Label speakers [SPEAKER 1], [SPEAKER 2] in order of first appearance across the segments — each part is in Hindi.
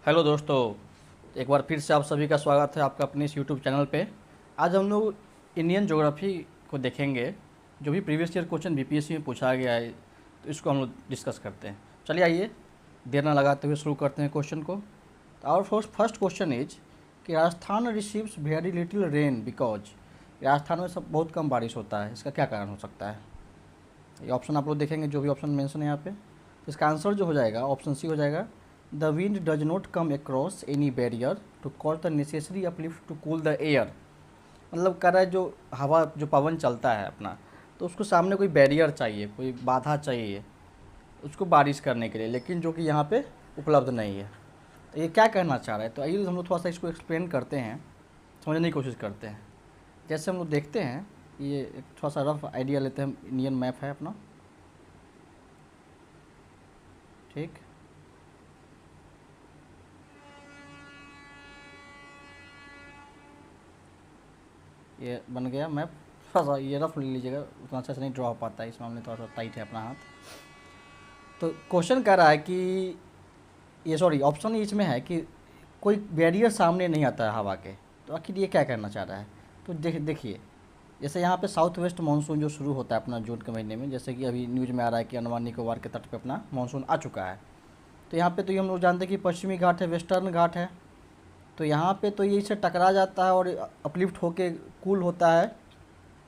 [SPEAKER 1] हेलो दोस्तों, एक बार फिर से आप सभी का स्वागत है आपका अपने इस यूट्यूब चैनल पे। आज हम लोग इंडियन ज्योग्राफी को देखेंगे। जो भी प्रीवियस ईयर क्वेश्चन बीपीएससी में पूछा गया है तो इसको हम लोग डिस्कस करते हैं। चलिए आइए देर ना लगाते हुए शुरू करते हैं क्वेश्चन को। आवर फर्स्ट क्वेश्चन इज कि Rajasthan receives very little rain because Rajasthan में सब बहुत कम बारिश होता है, इसका क्या कारण हो सकता है? ये ऑप्शन आप लोग देखेंगे, जो भी ऑप्शन मेंशन है यहाँ पे, तो इसका आंसर जो हो जाएगा ऑप्शन सी हो जाएगा। The wind does not come across any barrier to cause the necessary uplift to cool the air. मतलब कह रहा है जो हवा जो पवन चलता है अपना, तो उसको सामने कोई बैरियर चाहिए, कोई बाधा चाहिए उसको बारिश करने के लिए, लेकिन जो कि यहाँ पे उपलब्ध नहीं है। तो ये क्या कहना चाह रहा है? तो आइए हम लोग थोड़ा सा इसको एक्सप्लेन करते हैं, समझने की कोशिश करते हैं। जैसे हम लोग देखते हैं, ये एक थोड़ा सा रफ आइडिया लेते हैं। इंडियन मैप है अपना, ठीक। ये बन गया मैप। थोड़ा सा ये रफ ले लीजिएगा, उतना अच्छा से नहीं ड्रॉ हो पाता है, इसमें हमने थोड़ा सा टाइट है अपना हाथ। तो क्वेश्चन कह रहा है कि ये सॉरी ऑप्शन इसमें है कि कोई बैरियर सामने नहीं आता है हवा के। तो आखिर ये क्या करना चाह रहा है? तो देखिए, जैसे यहाँ पे साउथ वेस्ट मानसून जो शुरू होता है अपना जून के महीने में, जैसे कि अभी न्यूज़ में आ रहा है कि अंडमान निकोबार के तट पे अपना मानसून आ चुका है। तो यहाँ पे तो ये हम लोग जानते हैं कि पश्चिमी घाट है, वेस्टर्न घाट है। तो यहाँ पे तो ये इससे टकरा जाता है और अपलिफ्ट होके कूल होता है,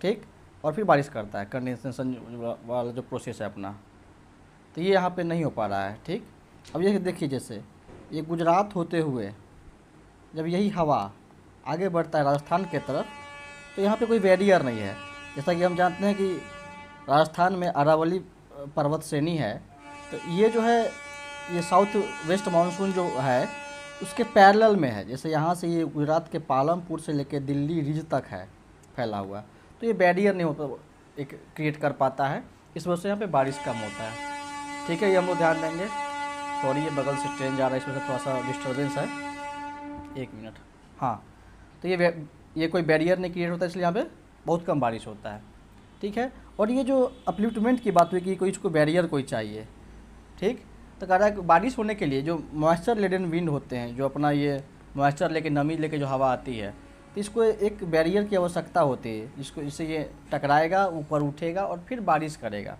[SPEAKER 1] ठीक, और फिर बारिश करता है, कंडेंसेशन वाला जो प्रोसेस है अपना। तो ये यहाँ पे नहीं हो पा रहा है, ठीक। अब ये देखिए, जैसे ये गुजरात होते हुए जब यही हवा आगे बढ़ता है राजस्थान के तरफ, तो यहाँ पे कोई बैरियर नहीं है। जैसा कि हम जानते हैं कि राजस्थान में अरावली पर्वत श्रेणी है। तो ये जो है, ये साउथ वेस्ट मानसून जो है उसके पैरेलल में है। जैसे यहाँ से ये गुजरात के पालमपुर से लेकर दिल्ली रिज तक है फैला हुआ। तो ये बैरियर नहीं होता, एक क्रिएट कर पाता है, इस वजह से यहाँ पे बारिश कम होता है, ठीक है। ये हम लोग ध्यान देंगे। सॉरी, ये बगल से ट्रेन जा रहा है, इस वजह से थोड़ा सा डिस्टर्बेंस है। एक मिनट। हाँ, तो ये कोई बैरियर नहीं क्रिएट होता, इसलिए यहाँ पे बहुत कम बारिश होता है, ठीक है। और ये जो अपलिफ्टमेंट की बात हुई कि कोई इसको बैरियर कोई चाहिए, ठीक। तो कह रहा है कि बारिश होने के लिए जो मॉइस्चर लेडन विंड होते हैं, जो अपना ये मॉइस्चर लेके नमी लेके जो हवा आती है, तो इसको एक बैरियर की आवश्यकता होती है, जिसको इससे ये टकराएगा, ऊपर उठेगा और फिर बारिश करेगा,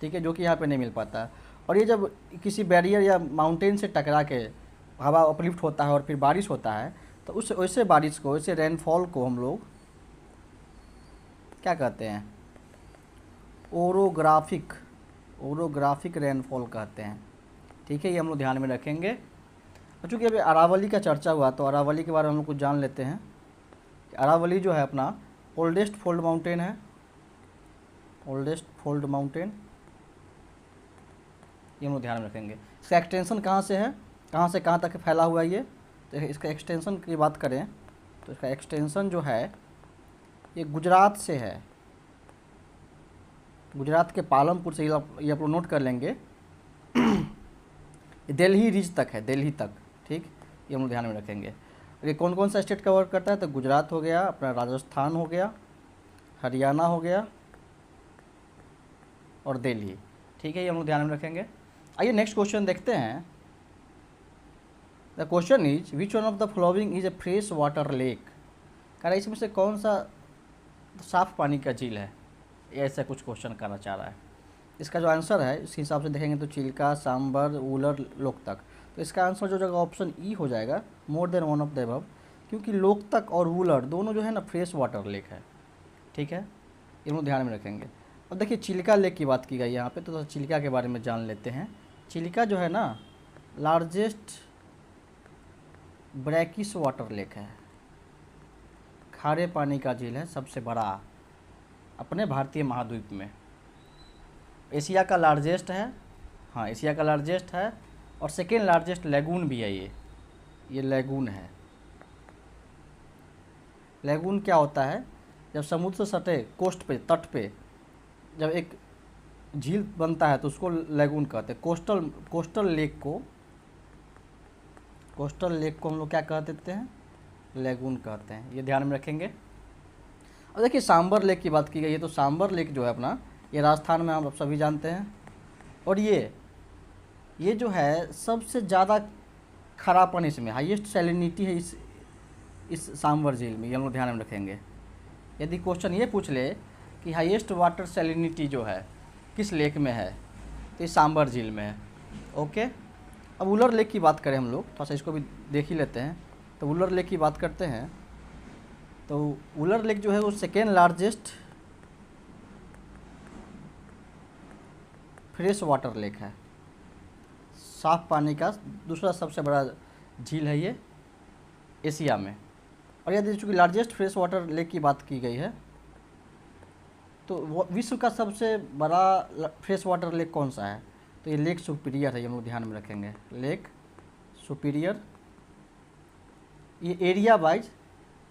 [SPEAKER 1] ठीक है, जो कि यहाँ पे नहीं मिल पाता। और ये जब किसी बैरियर या माउंटेन से टकरा के हवा अपलिफ्ट होता है और फिर बारिश होता है, तो उस वैसे बारिश को, वैसे रेनफॉल को हम लोग क्या कहते हैं? ओरोग्राफिक रेनफॉल कहते हैं, ठीक है। ये हम लोग ध्यान में रखेंगे। और चूँकि अभी अरावली का चर्चा हुआ, तो अरावली के बारे में हम लोग कुछ जान लेते हैं। अरावली जो है अपना ओल्डेस्ट फोल्ड माउंटेन है, ओल्डेस्ट फोल्ड माउंटेन, ये हम लोग ध्यान में रखेंगे। इसका एक्सटेंशन कहाँ से है, कहाँ से कहाँ तक फैला हुआ है ये? तो इसका एक्सटेंशन की बात करें तो इसका एक्सटेंशन जो है ये गुजरात से है, गुजरात के पालमपुर से, ये आप लोग नोट कर लेंगे। दिल्ली रिज तक है, दिल्ली तक, ठीक। ये हम लोग ध्यान में रखेंगे। ये कौन कौन सा स्टेट कवर करता है? तो गुजरात हो गया, अपना राजस्थान हो गया, हरियाणा हो गया और दिल्ली, ठीक है। ये हम लोग ध्यान में रखेंगे। आइए नेक्स्ट क्वेश्चन देखते हैं। The question is which one of the following is a fresh water lake. कह रहा है इसमें से कौन सा साफ पानी का झील है? ऐसा कुछ क्वेश्चन करना चाह रहा है। इसका जो आंसर है इस हिसाब से देखेंगे तो चिल्का, सांबर, वूलर, लोकतक। तो इसका आंसर जो जगह ऑप्शन ई हो जाएगा, more than one of the above, क्योंकि लोकतक और वूलर दोनों जो है ना फ्रेश वाटर लेक है, ठीक है। ये लोग ध्यान में रखेंगे। अब देखिए चिल्का लेक की बात की गई यहाँ पे, तो चिल्का के बारे में जान लेते हैं। चिल्का जो है ना लार्जेस्ट ब्रैकिश वाटर लेक है, खारे पानी का झील है, सबसे बड़ा अपने भारतीय महाद्वीप में। एशिया का लार्जेस्ट है, हाँ एशिया का लार्जेस्ट है, और सेकेंड लार्जेस्ट लैगून भी है ये लैगून है। लैगून क्या होता है? जब समुद्र से सटे कोस्ट पे, तट पे जब एक झील बनता है तो उसको लैगून कहते हैं। कोस्टल लेक को हम लोग क्या कह देते हैं? लैगून कहते हैं। ये ध्यान में रखेंगे। और देखिए सांबर लेक की बात की गई है, तो सांबर लेक जो है अपना, ये राजस्थान में हम सभी जानते हैं। और ये जो है सबसे ज़्यादा खरापन इसमें, हाईएस्ट सैलिनिटी है इस सांभर झील में, ये हम लोग ध्यान में रखेंगे। यदि क्वेश्चन ये पूछ ले कि हाईएस्ट वाटर सैलिनिटी जो है किस लेक में है, तो ये सांभर झील में है। ओके, अब वुलर लेक की बात करें हम लोग, थोड़ा सा इसको भी देख ही लेते हैं। तो वुलर लेक की बात करते हैं, तो वुलर लेक जो है वो second largest fresh water lake है, साफ पानी का दूसरा सबसे बड़ा झील है ये एशिया में। और यदि चूँकि लार्जेस्ट फ्रेश वाटर लेक की बात की गई है, तो विश्व का सबसे बड़ा फ्रेश वाटर लेक कौन सा है, तो ये लेक सुपीरियर है, ये हम लोग ध्यान में रखेंगे। लेक सुपीरियर, ये एरिया वाइज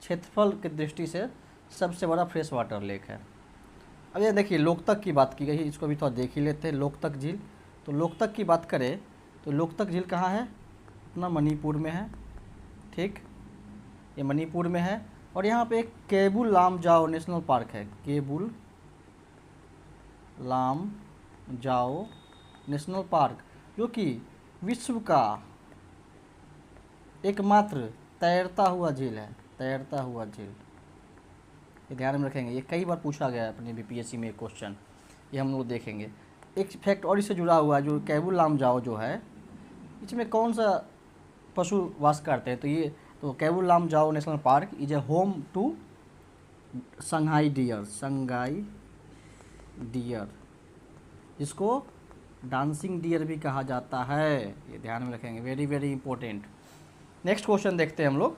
[SPEAKER 1] क्षेत्रफल की दृष्टि से सबसे बड़ा फ्रेश वाटर लेक है। अब ये देखिए लोकतक की बात की गई है, इसको भी थोड़ा देख ही लेते हैं। लोकतक झील, तो लोकतक की बात करें तो लोकतक झील कहाँ है, अपना मणिपुर में है। ठीक, ये मणिपुर में है। और यहाँ पे एक केबुल लामजाओ नेशनल पार्क है, केबुल लामजाओ नेशनल पार्क, जो कि विश्व का एकमात्र तैरता हुआ झील है, तैरता हुआ झील। ये ध्यान में रखेंगे, ये कई बार पूछा गया है अपने बीपीएससी में क्वेश्चन, ये हम लोग देखेंगे। एक फैक्ट और इससे जुड़ा हुआ है, जो केबुल लामजाओ जो है, इसमें कौन सा पशु वास करते हैं, तो ये तो Keibul Lamjao national park is a home to Sangai deer, Sangai deer, जिसको डांसिंग डियर भी कहा जाता है, ये ध्यान में रखेंगे, very very important. Next question देखते हैं हम लोग।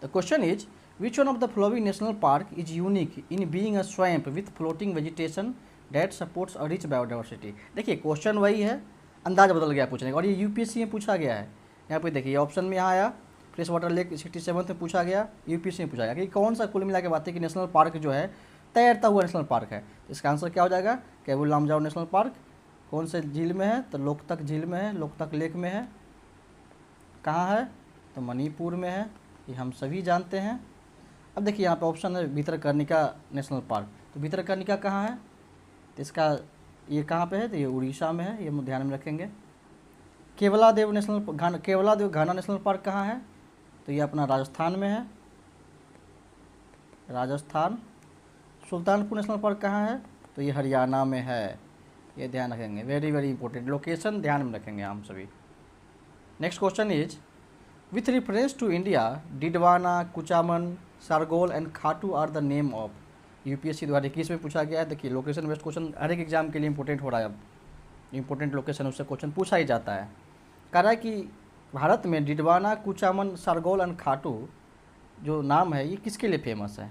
[SPEAKER 1] The question is which one of the following national park is unique in being a swamp with floating vegetation that supports a rich biodiversity. देखिए क्वेश्चन वही है, अंदाज बदल गया पूछने का, और ये यूपीएससी में पूछा गया है। यहाँ पे देखिए ऑप्शन में यहाँ आया फ्रेश वाटर लेक 67 में पूछा गया, यूपीएससी में पूछा गया कि कौन सा कुल मिला के बात है कि नेशनल पार्क जो है तैरता हुआ नेशनल पार्क है। तो इसका आंसर क्या हो जाएगा, केबुल लामजाओ नेशनल पार्क। कौन से झील में है, तो लोकतक झील में है, लोकतक लेक में है। कहाँ है, तो मणिपुर में है, ये हम सभी जानते हैं। अब देखिए यहाँ पे ऑप्शन है भितरकनिका नेशनल पार्क, तो भितरकनिका कहाँ है, तो इसका ये कहाँ पे है, तो ये उड़ीसा में है, ये हम ध्यान में रखेंगे। केवलादेव केवलादेव घाना नेशनल पार्क कहाँ है, तो ये अपना राजस्थान में है, राजस्थान। सुल्तानपुर नेशनल पार्क कहाँ है, तो ये हरियाणा में है, ये ध्यान रखेंगे, वेरी वेरी इंपॉर्टेंट, लोकेशन ध्यान में रखेंगे हम सभी। Next question is with reference to India Didwana, Kuchaman, Sargol and Khatu are the name of. UPSC 2021 में पूछा गया है। देखिए लोकेशन बेस्ड क्वेश्चन हर एक एग्जाम के लिए इंपॉर्टेंट हो रहा है, अब इंपॉर्टेंट लोकेशन उससे क्वेश्चन पूछा ही जाता है। कह रहा है कि भारत में डिडवाना, कुचामन, सारगोल एंड खाटू जो नाम है ये किसके लिए फेमस है,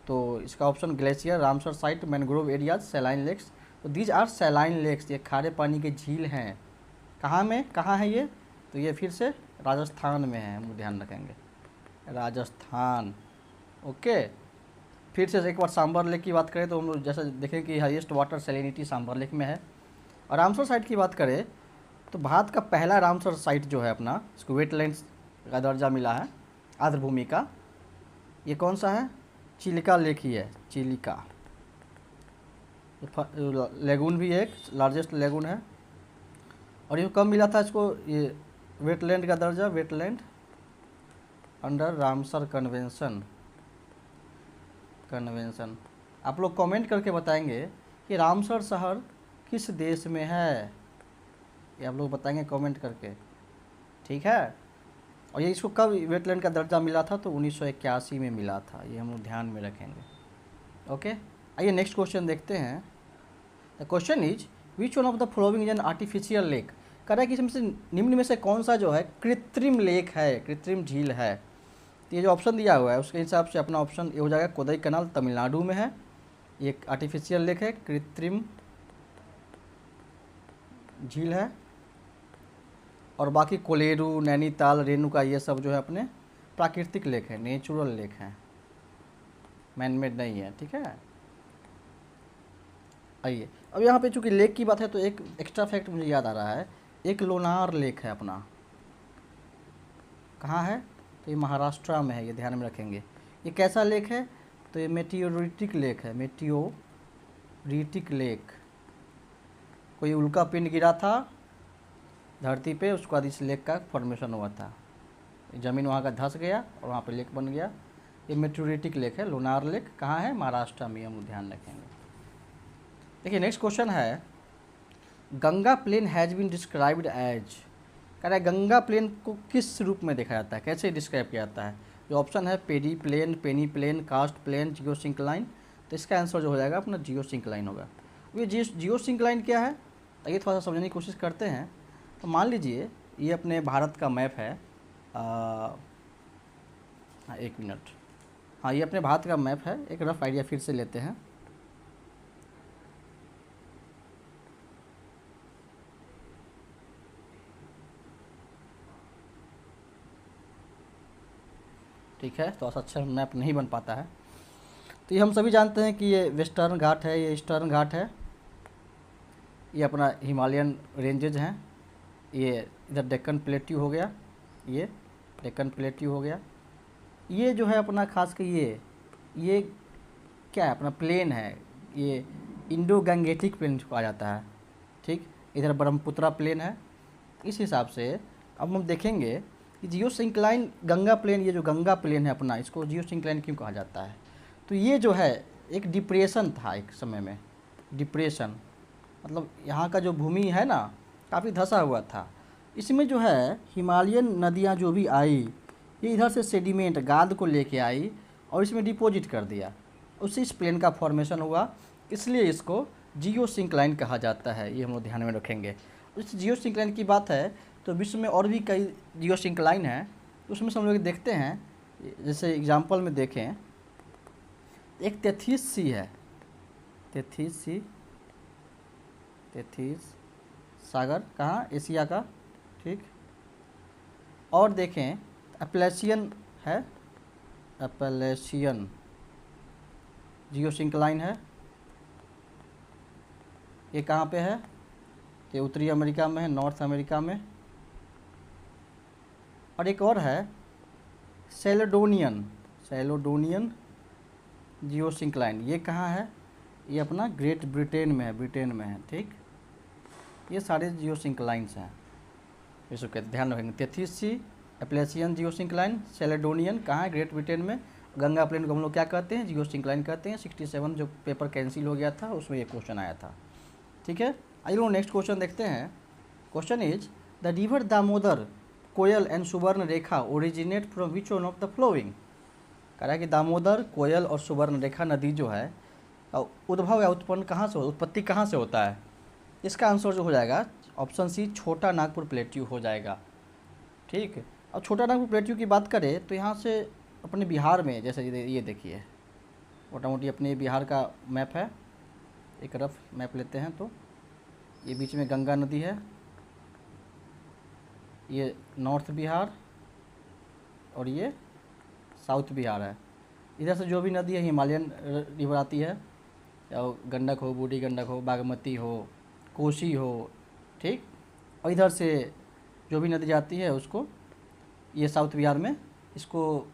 [SPEAKER 1] तो इसका option glacier, Ramsar site, mangrove areas, saline lakes. तो दीज आर सैलाइन लेक्स, ये खारे पानी के झील हैं। कहाँ में, कहाँ है ये, तो ये फिर से राजस्थान में है, हम ध्यान रखेंगे, राजस्थान। ओके, फिर से एक बार सांभर लेक की बात करें तो हम लोग जैसे देखें कि highest water salinity sambar lake में है। और रामसर साइट की बात करें तो भारत का पहला रामसर साइट जो है अपना, इसको वेटलैंड्स का दर्जा मिला है, आर्द्रभूमि का, ये कौन सा है, चिलिका लेक ही है, चिलिका। लेगून भी एक लार्जेस्ट लेगून है। और ये कब मिला था इसको, ये वेटलैंड का दर्जा, वेटलैंड अंडर रामसर कन्वेंशन। आप लोग कमेंट करके बताएंगे कि रामसर शहर किस देश में है, ये आप लोग बताएंगे कमेंट करके, ठीक है। और ये इसको कब वेटलैंड का दर्जा मिला था, तो 1981 में मिला था, ये हम लोग ध्यान में रखेंगे। ओके, आइए नेक्स्ट क्वेश्चन देखते हैं। The question is which one of the following is an artificial lake. कह रहा है कि इसमें से निम्न में से कौन सा जो है कृत्रिम लेक है, कृत्रिम झील है। तो ये जो ऑप्शन दिया हुआ है उसके हिसाब से अपना ऑप्शन ये हो जाएगा, कोदई कनाल तमिलनाडु में है, ये आर्टिफिशियल लेक है, कृत्रिम झील है। और बाकी कोलेरू, नैनीताल, रेणुका, ये सब जो है अपने प्राकृतिक लेक है, नेचुरल लेक है, मैनमेड नहीं है, ठीक है। आइए अब यहाँ पे चूँकि लेक की बात है तो एक एक्स्ट्रा फैक्ट मुझे याद आ रहा है, एक लोनार लेक है अपना, कहाँ है, तो ये महाराष्ट्र में है, ये ध्यान में रखेंगे। ये कैसा लेक है, तो ये मेटियोरिटिक लेक है, मेटियोरिटिक लेक। कोई उल्का पिंड गिरा था धरती पे, उसके बाद इस लेक का फॉर्मेशन हुआ था। ज़मीन वहाँ का धंस गया और वहाँ पे लेक बन गया। ये मेट्रोरेटिक लेक है, लोनार लेक कहाँ है, महाराष्ट्र में, हम ध्यान रखेंगे। देखिए नेक्स्ट क्वेश्चन है, Ganga plain has been described as, कह रहा है गंगा प्लेन को किस रूप में देखा जाता है, कैसे डिस्क्राइब किया जाता है। जो ऑप्शन है पेडी प्लेन, पेनी प्लेन, कास्ट प्लेन, जियो सिंक्लाइन। तो इसका आंसर जो हो जाएगा अपना जियो सिंक्लाइन होगा। ये जियो सिंक्लाइन क्या है, आइए थोड़ा सा समझने की कोशिश करते हैं। तो मान लीजिए ये अपने भारत का मैप है, एक मिनट, हाँ ये अपने भारत का मैप है। एक रफ आइडिया फिर से लेते हैं। ठीक है, तो अच्छा मैप नहीं बन पाता है। तो ये हम सभी जानते हैं कि ये वेस्टर्न घाट है, ये ईस्टर्न घाट है, ये अपना हिमालयन रेंजेज हैं, ये इधर डेक्कन प्लेट्यू हो गया, ये डेक्कन प्लेट्यू हो गया। ये जो है अपना खास कर ये क्या है, अपना प्लेन है, ये इंडो गंगेटिक प्लेन कहा जाता है। ठीक, इधर ब्रह्मपुत्रा प्लेन है। इस हिसाब से अब हम देखेंगे कि जियो सिंक्लाइन गंगा प्लेन, ये जो गंगा प्लेन है अपना, इसको जियो सिंक्लाइन क्यों कहा जाता है। तो ये जो है एक डिप्रेशन था एक समय में, डिप्रेशन मतलब यहाँ का जो भूमि है ना काफ़ी धंसा हुआ था। इसमें जो है हिमालयन नदियाँ जो भी आई, ये इधर से सेडिमेंट गाद को लेके आई और इसमें डिपॉजिट कर दिया, उससे इस प्लेन का फॉर्मेशन हुआ, इसलिए इसको जियो सिंक्लाइन कहा जाता है। ये हम लोग ध्यान में रखेंगे। इस जियो सिंक्लाइन की बात है तो विश्व में और भी कई जियो सिंक्लाइन हैं, तो उसमें से हम लोग देखते हैं। जैसे एग्जांपल में देखें, एक तेथीस सी है, तेथीस सागर कहाँ, एशिया का। ठीक, और देखें अपलेशियन है, अपलेशियन जियो सिंक्लाइन है, ये कहाँ पे है, ये उत्तरी अमेरिका में है, नॉर्थ अमेरिका में। और एक और है सेलोडोनियन जियो सिंक्लाइन, ये कहाँ है, ये अपना ग्रेट ब्रिटेन में है, ब्रिटेन में है। ठीक, ये सारे जियो सिंक्लाइंस हैं, इसको कहते, ध्यान रखेंगे। तेथीसी, एप्लेशियन जियो सिंक्लाइन, सेलेडोनियन कहाँ है, ग्रेट ब्रिटेन में। गंगा प्लेन को हम लोग क्या कहते हैं, जियो सिंक्लाइन कहते हैं। 67 जो पेपर कैंसिल हो गया था उसमें ये क्वेश्चन आया था। ठीक है, आइए लोग नेक्स्ट क्वेश्चन देखते हैं। Question is the river Damodar, Koyal and Subarnarekha originate from which one of the flowing. कह रहा है कि दामोदर, कोयल और सुवर्ण रेखा नदी जो है उद्भव या उत्पन्न कहाँ से, उत्पत्ति कहाँ से होता है। इसका आंसर जो हो जाएगा ऑप्शन सी, छोटा नागपुर प्लेट्यू हो जाएगा। ठीक, अब छोटा नागपुर प्लेट्यू की बात करें तो यहाँ से अपने बिहार में, जैसे ये देखिए मोटा मोटी अपने बिहार का मैप है, एक रफ मैप लेते हैं तो ये बीच में गंगा नदी है, ये नॉर्थ बिहार और ये साउथ बिहार है। इधर से जो भी नदी है हिमालयन रिवर आती है, गंडक हो, बूढ़ी गंडक हो, बागमती हो, कोसी हो। ठीक, और इधर से जो भी नदी जाती है उसको, ये साउथ बिहार में इसको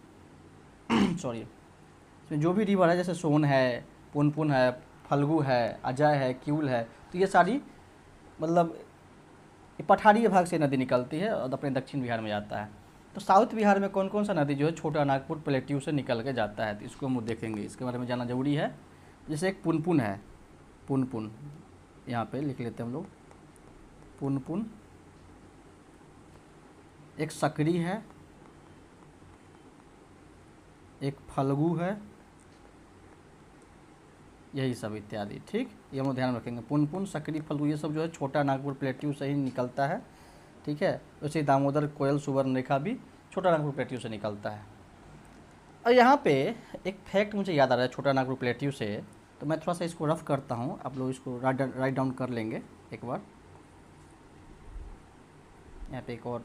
[SPEAKER 1] सॉरी, इसमें जो भी रिवर है जैसे सोन है, पुनपुन है, फल्गु है, अजय है, क्यूल है, तो ये सारी मतलब पठारी भाग से नदी निकलती है और अपने दक्षिण बिहार में जाता है। तो साउथ बिहार में कौन कौन सा नदी जो है छोटा नागपुर प्लेट्यू से निकल के जाता है, तो इसको हम देखेंगे, इसके बारे में जानना जरूरी है। जैसे एक पुनपुन है, पुनपुन यहाँ पे लिख लेते हैं हम लोग, पुनपुन। एक सकरी है, एक फल्गु है, यही सब इत्यादि। ठीक, ये हम लोग ध्यान रखेंगे। पुनपुन, सकरी, फल्गु ये सब जो है छोटा नागपुर प्लेट्यू से ही निकलता है। ठीक है, वैसे दामोदर, कोयल, सुवर्ण रेखा भी छोटा नागपुर प्लेट्यू से निकलता है। और यहाँ पे एक फैक्ट मुझे याद आ रहा है छोटा नागपुर प्लेट्यू से, तो मैं थोड़ा सा इसको रफ करता हूँ, आप लोग इसको राइट डाउन कर लेंगे एक बार। यहाँ पे एक और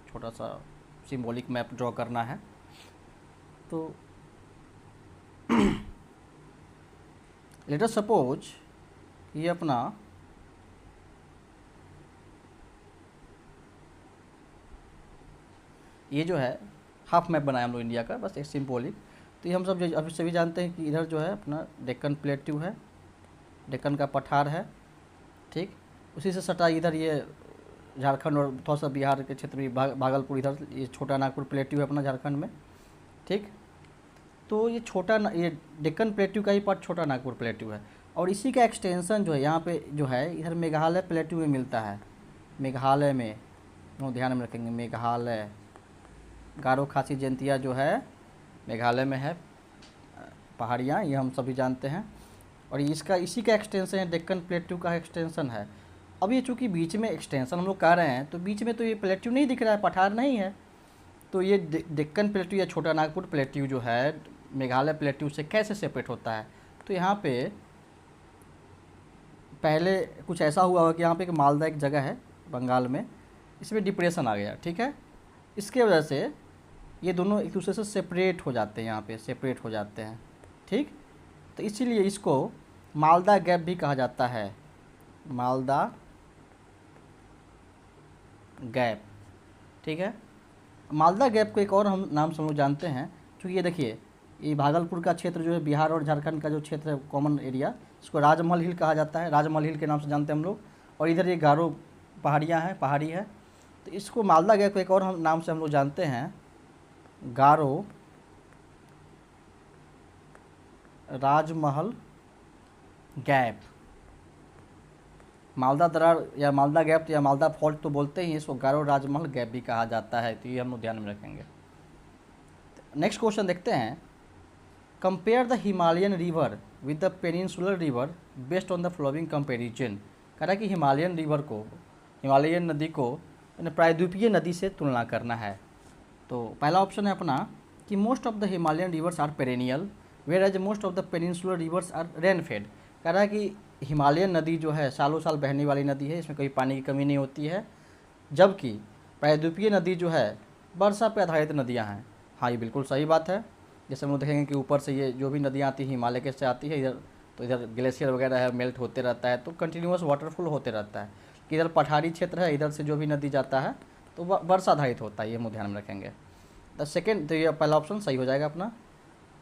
[SPEAKER 1] छोटा सा सिंबॉलिक मैप ड्रॉ करना है। तो लेट अस सपोज ये अपना ये जो है हाफ मैप बनाया हम लोग इंडिया का, बस एक सिंबॉलिक। तो ये हम सब जो अभी सभी जानते हैं कि इधर जो है अपना डेक्कन प्लेट्यू है, डेक्कन का पठार है। ठीक, उसी से सटा इधर ये झारखंड और थोड़ा सा बिहार के क्षेत्र में भागलपुर इधर, ये छोटा नागपुर प्लेट्यू है अपना झारखंड में, ठीक। तो ये ये डेक्कन प्लेट्यू का ही पार्ट छोटा नागपुर प्लेट्यू है, और इसी का एक्सटेंशन जो है यहाँ पे जो है इधर मेघालय प्लेट्यू में मिलता है। मेघालय में, वो ध्यान में रखेंगे, मेघालय, गारो खासी जयंतिया जो है मेघालय में है, पहाड़ियाँ, ये हम सभी जानते हैं। और इसका इसी का एक्सटेंशन है, डेक्कन प्लेट्यू का एक्सटेंशन है। अब ये चूँकि बीच में एक्सटेंशन हम लोग कर रहे हैं, तो बीच में तो ये प्लेट्यू नहीं दिख रहा है, पठार नहीं है, तो ये डेक्कन प्लेट्यू या छोटा नागपुर प्लेट्यू जो है मेघालय प्लेट्यू से कैसे सेपरेट होता है। तो यहाँ पे पहले कुछ ऐसा हुआ हो कि यहाँ पे एक मालदा एक जगह है बंगाल में, इसमें डिप्रेशन आ गया, ठीक है। इसके वजह से ये दोनों एक दूसरे से सेपरेट हो जाते हैं, यहाँ पे सेपरेट हो जाते हैं, ठीक। तो इसीलिए इसको मालदा गैप भी कहा जाता है, मालदा गैप, ठीक है। मालदा गैप को एक और हम नाम से हम लोग जानते हैं, क्योंकि ये देखिए ये भागलपुर का क्षेत्र जो है, बिहार और झारखंड का जो क्षेत्र है कॉमन एरिया, इसको राजमहल हिल कहा जाता है, राजमहल हिल के नाम से जानते हैं हम लोग। और इधर ये गारो पहाड़ियाँ हैं, पहाड़ी है, तो इसको मालदा गैप को एक और हम नाम से हम लोग जानते हैं, गारो राजमहल गैप। मालदा दरार या मालदा गैप या मालदा फॉल्ट तो बोलते ही, इसको गारो राजमहल गैप भी कहा जाता है, तो ये हम लोग ध्यान में रखेंगे। नेक्स्ट क्वेश्चन देखते हैं, compare the Himalayan river with the peninsular river based on the flowing comparison. कह रहा है कि हिमालयन रिवर को, हिमालयन नदी को प्रायद्वीपीय नदी से तुलना करना है। तो पहला ऑप्शन है अपना कि most of the Himalayan rivers are perennial whereas most of the peninsular rivers are rain fed. कह रहा है कि हिमालयन नदी जो है सालों साल बहने वाली नदी है, इसमें कभी पानी की कमी नहीं होती है, जबकि प्रायद्वीपीय नदी जो है वर्षा पर आधारित नदियाँ हैं। हाँ, ये बिल्कुल सही बात है। जैसे हम लोग देखेंगे कि ऊपर से ये जो भी नदियाँ आती हैं हिमालय के से आती है इधर, तो इधर ग्लेशियर वगैरह है, मेल्ट होते रहता है, तो कंटिन्यूस वाटरफॉल होते रहता है। कि इधर पठारी क्षेत्र है, इधर से जो भी नदी जाता है तो वर्षा आधारित होता है, ये हम ध्यान में रखेंगे। द सेकेंड, तो ये पहला ऑप्शन सही हो जाएगा अपना।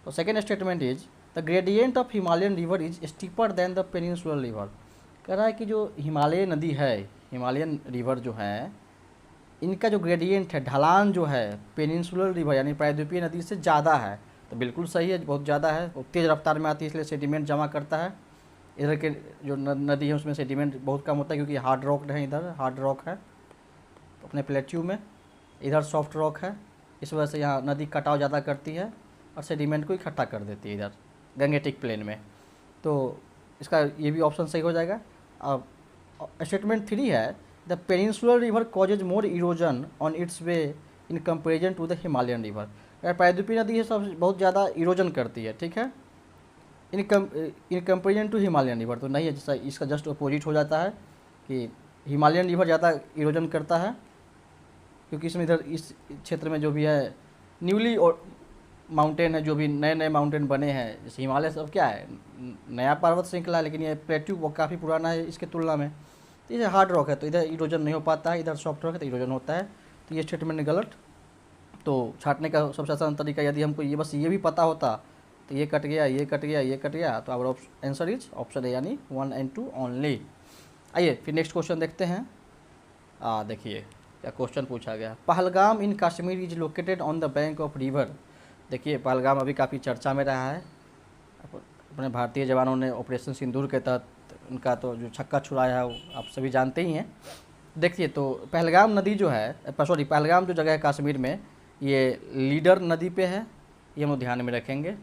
[SPEAKER 1] तो second statement is the gradient of Himalayan river is steeper than the peninsular river. कह रहा है कि जो हिमालय नदी है, हिमालयन रिवर जो है, इनका जो ग्रेडियंट है, ढलान जो है पेनिनसुलर रिवर यानी प्रायद्वीपीय नदी से ज़्यादा है। तो बिल्कुल सही है, बहुत ज़्यादा है, वो तेज़ रफ्तार में आती है, इसलिए सेडिमेंट जमा करता है। इधर के जो नदी है उसमें सेडिमेंट बहुत कम होता है, क्योंकि हार्ड रॉक है, इधर हार्ड रॉक है अपने प्लेट्यू में, इधर सॉफ्ट रॉक है, इस वजह से यहाँ नदी कटाव ज़्यादा करती है और सेडिमेंट को इकट्ठा कर देती है इधर गंगेटिक प्लेन में। तो इसका ये भी ऑप्शन सही हो जाएगा। अब स्टेटमेंट 3 है, the peninsular river causes more erosion on its way in comparison to the Himalayan river. प्रायद्वीपीय नदी है सब बहुत ज़्यादा इरोजन करती है, ठीक है, in comparison to Himalayan river तो नहीं है, जैसा इसका जस्ट अपोजिट हो जाता है कि हिमालयन रिवर ज़्यादा इरोजन करता है, क्योंकि इसमें इधर इस क्षेत्र में जो भी है न्यूली और माउंटेन है, जो भी नए नए माउंटेन बने हैं, जैसे हिमालय सब क्या है नया पर्वत श्रृंखला है, लेकिन ये प्लेट्यू वो काफ़ी पुराना है इसके तुलना में, तो इधर हार्ड रॉक है तो इधर इरोजन नहीं हो पाता है, इधर सॉफ्ट रॉक है तो इरोजन होता है। तो ये स्टेटमेंट गलत। तो छाँटने का सबसे आसान तरीका, यदि हमको ये बस ये भी पता होता तो ये कट गया, ये कट गया, ये कट गया, तो our answer is option A यानी 1 and 2 ओनली। आइए फिर नेक्स्ट क्वेश्चन देखते हैं। देखिए क्या क्वेश्चन पूछा गया, Pahalgam in Kashmir is located on the bank of river. देखिए पहलगाम अभी काफ़ी चर्चा में रहा है, अपने भारतीय जवानों ने ऑपरेशन सिंदूर के तहत उनका तो जो छक्का छुड़ाया है वो आप सभी जानते ही हैं। देखिए तो पहलगाम नदी जो है, सॉरी पहलगाम जो जगह है कश्मीर में, ये लीडर नदी पे है, ये हम लोग ध्यान में रखेंगे,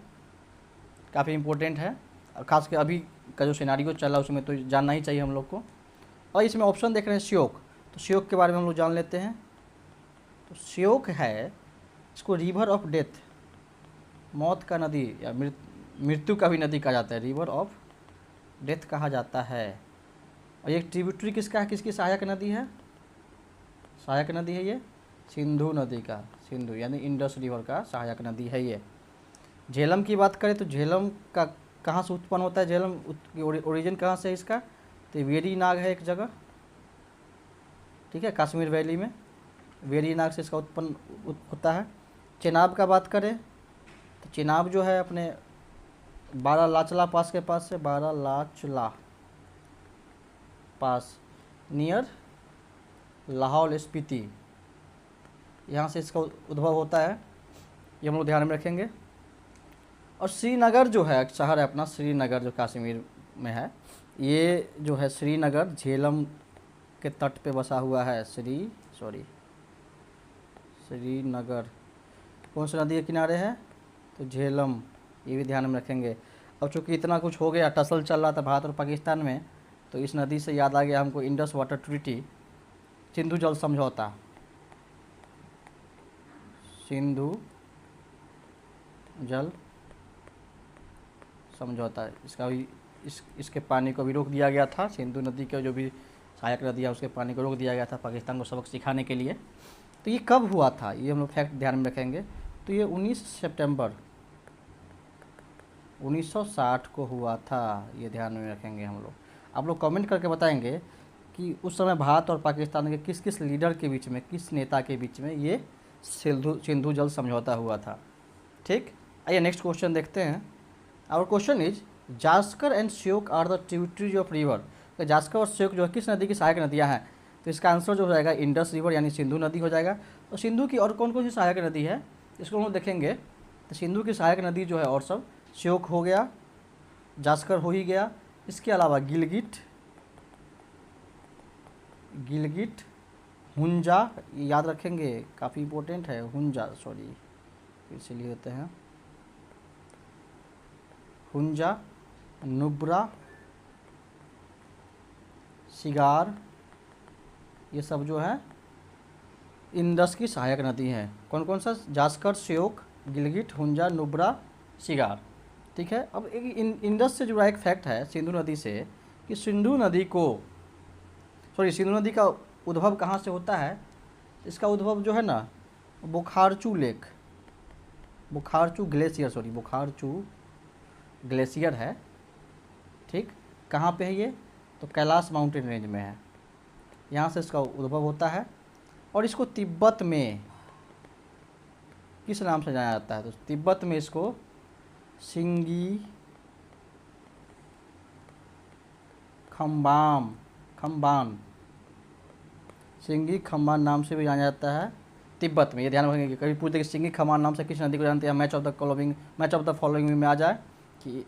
[SPEAKER 1] काफ़ी इम्पोर्टेंट है, और ख़ास कर अभी का जो सिनारियो चला उसमें तो जानना ही चाहिए हम लोग को। और इसमें ऑप्शन देख रहे हैं श्योक, तो श्योक के बारे में हम लोग जान लेते हैं। तो श्योक है, इसको रिवर ऑफ डेथ, मौत का नदी या मृत्यु का भी नदी कहा जाता है, रिवर ऑफ डेथ कहा जाता है। और ये ट्रिब्यूटरी किसका है, किसकी सहायक नदी है, सहायक नदी है ये सिंधु नदी का, सिंधु यानी इंडस रिवर का सहायक नदी है ये। झेलम की बात करें तो झेलम का कहाँ से उत्पन्न होता है, झेलम ओरिजिन कहाँ से है इसका, तो वेरी नाग है एक जगह, ठीक है, कश्मीर वैली में वेरी नाग से इसका उत्पन्न होता है। चेनाब का बात करें तो चेनाब जो है अपने बारालाचला पास के पास से, बारालाचला पास नियर लाहौल स्पीति, यहाँ से इसका उद्भव होता है, ये हम लोग ध्यान में रखेंगे। और श्रीनगर जो है शहर है अपना, श्रीनगर जो कश्मीर में है, ये जो है श्रीनगर झेलम के तट पे बसा हुआ है। श्रीनगर कौन सी नदी के किनारे है? तो झेलम, ये भी ध्यान में रखेंगे। अब चूँकि इतना कुछ हो गया, टसल चल रहा था भारत और पाकिस्तान में, तो इस नदी से याद आ गया हमको इंडस वाटर ट्रीटी, सिंधु जल समझौता, सिंधु जल समझौता, इसका भी इसके पानी को भी रोक दिया गया था। सिंधु नदी के जो भी सहायक नदी है उसके पानी को रोक दिया गया था पाकिस्तान को सबक सिखाने के लिए। तो ये कब हुआ था, ये हम लोग फैक्ट ध्यान में रखेंगे। तो ये 19 सितंबर 1960 को हुआ था, ये ध्यान में रखेंगे हम लोग। आप लोग कमेंट करके बताएंगे कि उस समय भारत और पाकिस्तान के किस किस लीडर के बीच में, किस नेता के बीच में ये सिंधु जल समझौता हुआ था। ठीक, आइए नेक्स्ट क्वेश्चन देखते हैं। Our question is Zanskar and Shyok are the tributaries of river. तो जास्कर और श्योक जो है किस नदी की सहायक नदियाँ हैं? तो इसका आंसर जो हो जाएगा इंडस रिवर यानी सिंधु नदी हो जाएगा। तो सिंधु की और कौन कौन सी सहायक नदी है इसको हम लोग देखेंगे। तो सिंधु की सहायक नदी जो है और सब, श्योक हो गया, जास्कर हो ही गया, इसके अलावा गिलगिट, हुंजा, याद रखेंगे काफ़ी इंपॉर्टेंट है, हुंजा, सॉरी फिर से लिख देते हैं, हुंजा, नुब्रा, शिगार, ये सब जो है इंडस की सहायक नदी हैं। कौन कौन सा? जास्कर, श्योक, गिलगिट, हुंजा, नुब्रा, शिगार। ठीक है। अब एक इंडस से जुड़ा एक फैक्ट है सिंधु नदी से कि सिंधु नदी का उद्भव कहाँ से होता है? इसका उद्भव जो है ना बुखारचू लेक, बुखारचू ग्लेशियर है। ठीक, कहाँ पे है ये? तो कैलाश माउंटेन रेंज में है, यहाँ से इसका उद्भव होता है। और इसको तिब्बत में किस नाम से जाना जाता है? तो तिब्बत में इसको सिंगी खम्बान नाम से भी जाना जाता है तिब्बत में। ये ध्यान रखेंगे कि कभी पूछते कि सिंगी खम्बान नाम से किस नदी को जानते हैं, मैच ऑफ द फॉलोइंग में आ जाए कि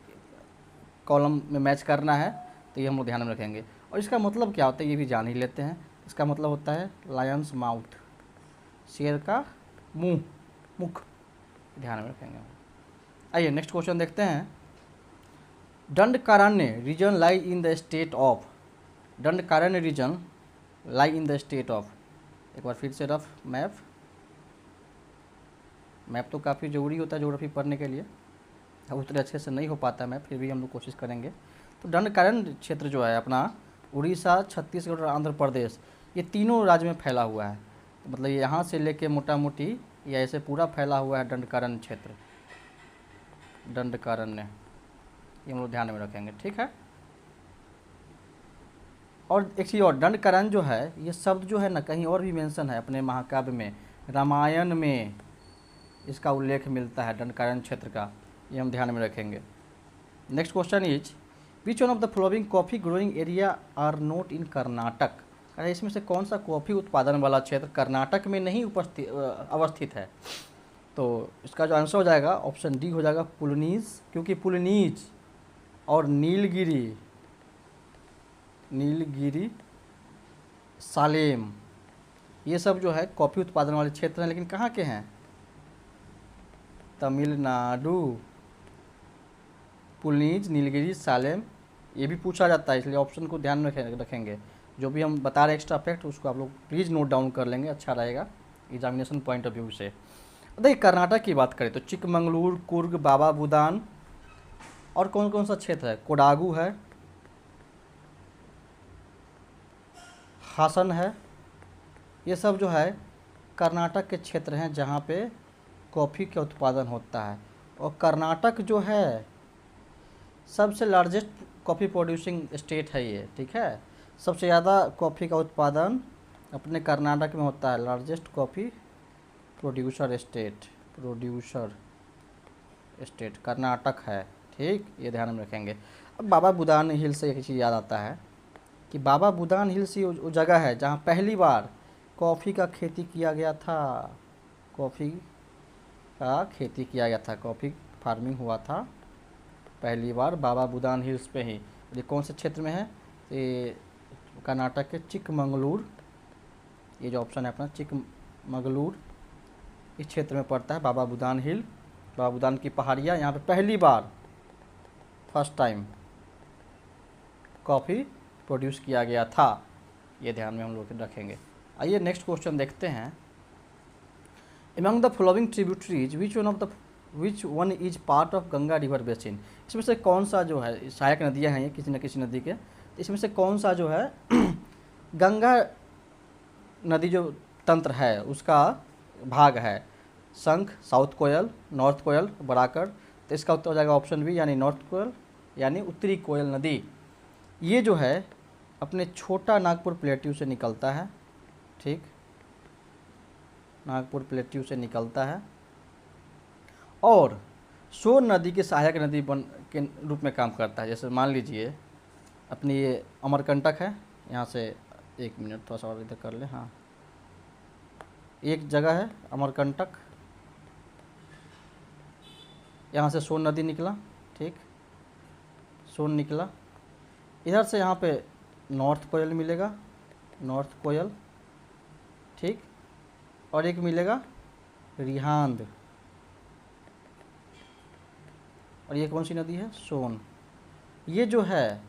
[SPEAKER 1] कॉलम में मैच करना है, तो ये हम लोग ध्यान में रखेंगे। और इसका मतलब क्या होता है ये भी जान ही लेते हैं। इसका मतलब होता है लायंस माउथ, शेर का मुख, ध्यान में रखेंगे। आइए नेक्स्ट क्वेश्चन देखते हैं। Dandakaranya region lie in the state of, Dandakaranya region lie in the state of, एक बार फिर से रफ मैप तो काफ़ी ज़रूरी होता है ज्योग्राफी पढ़ने के लिए। अब उतने अच्छे से नहीं हो पाता है मैप, फिर भी हम लोग कोशिश करेंगे। तो दंडकारण्य क्षेत्र जो है अपना उड़ीसा, छत्तीसगढ़ और आंध्र प्रदेश, ये तीनों राज्य में फैला हुआ है। तो मतलब यहाँ से लेके मोटा मोटी या ऐसे पूरा फैला हुआ है दंडकारण्य क्षेत्र, दंडकारण्य, ये हम लोग ध्यान में रखेंगे। ठीक है। और एक चीज़ और, दंडकारण्य जो है ये शब्द जो है ना कहीं और भी मेंशन है अपने महाकाव्य में, रामायण में इसका उल्लेख मिलता है दंडकारण्य क्षेत्र का, ये हम ध्यान में रखेंगे। Next question is which one of the following coffee growing area are not in Karnataka. अरे इसमें से कौन सा कॉफ़ी उत्पादन वाला क्षेत्र कर्नाटक में नहीं अवस्थित है? तो इसका जो आंसर हो जाएगा ऑप्शन डी हो जाएगा पुलनीज, क्योंकि पुलनीज और नीलगिरी, सालेम, ये सब जो है कॉफ़ी उत्पादन वाले क्षेत्र हैं, लेकिन कहाँ के हैं? तमिलनाडु। पुलनीज, नीलगिरी, सालेम, ये भी पूछा जाता है, इसलिए ऑप्शन को ध्यान में रखेंगे। जो भी हम बता रहे एक्स्ट्रा फैक्ट उसको आप लोग प्लीज़ नोट डाउन कर लेंगे, अच्छा रहेगा एग्जामिनेशन पॉइंट ऑफ व्यू से। देखिए कर्नाटक की बात करें तो चिकमंगलूर, कुर्ग, बाबा बुदान, और कौन कौन सा क्षेत्र है? कोडागू है, हासन है, ये सब जो है कर्नाटक के क्षेत्र हैं जहाँ पे कॉफ़ी का उत्पादन होता है। और कर्नाटक जो है सबसे लार्जेस्ट कॉफ़ी प्रोड्यूसिंग स्टेट है ये। ठीक है, सबसे ज़्यादा कॉफ़ी का उत्पादन अपने कर्नाटक में होता है, largest coffee producer state Karnataka है। ठीक, ये ध्यान में रखेंगे। अब बाबा बुदान हिल से एक चीज़ याद आता है कि बाबा बुदान हिल्स वो जगह है जहाँ पहली बार कॉफ़ी का खेती किया गया था? कॉफ़ी का खेती किया गया था, कॉफ़ी फार्मिंग हुआ था पहली बार बाबा बुदान हिल्स पे ही। ये कौन से क्षेत्र में है? ये कर्नाटक के चिकमंगलूर, ये जो ऑप्शन है अपना चिकमंगलूर, इस क्षेत्र में पड़ता है बाबा बुदान हिल, बाबा बुदान की पहाड़ियाँ। यहाँ पे पहली बार, फर्स्ट टाइम कॉफ़ी प्रोड्यूस किया गया था, ये ध्यान में हम लोग रखेंगे। आइए नेक्स्ट क्वेश्चन देखते हैं। Among the following tributaries, which one is part of Ganga river basin? इसमें से कौन सा जो है, सहायक नदियाँ हैं ये किसी न किसी नदी के, तो इसमें से कौन सा जो है गंगा नदी जो तंत्र है उसका भाग है? शंख, साउथ कोयल, नॉर्थ कोयल, बराकर। तो इसका उत्तर हो जाएगा ऑप्शन बी, यानी नॉर्थ कोयल, यानी उत्तरी कोयल नदी। ये जो है अपने छोटा नागपुर प्लेट्यू से निकलता है, ठीक, नागपुर प्लेट्यू से निकलता है और सोन नदी की सहायक नदी बन के रूप में काम करता है। जैसे मान लीजिए अपनी ये अमरकंटक है, यहाँ से एक मिनट थोड़ा सा और इधर कर ले, हाँ, एक जगह है अमरकंटक, यहाँ से सोन नदी निकला, ठीक, सोन निकला, इधर से यहाँ पे नॉर्थ कोयल मिलेगा, नॉर्थ कोयल, ठीक, और एक मिलेगा रिहांद, और ये कौन सी नदी है? सोन। ये जो है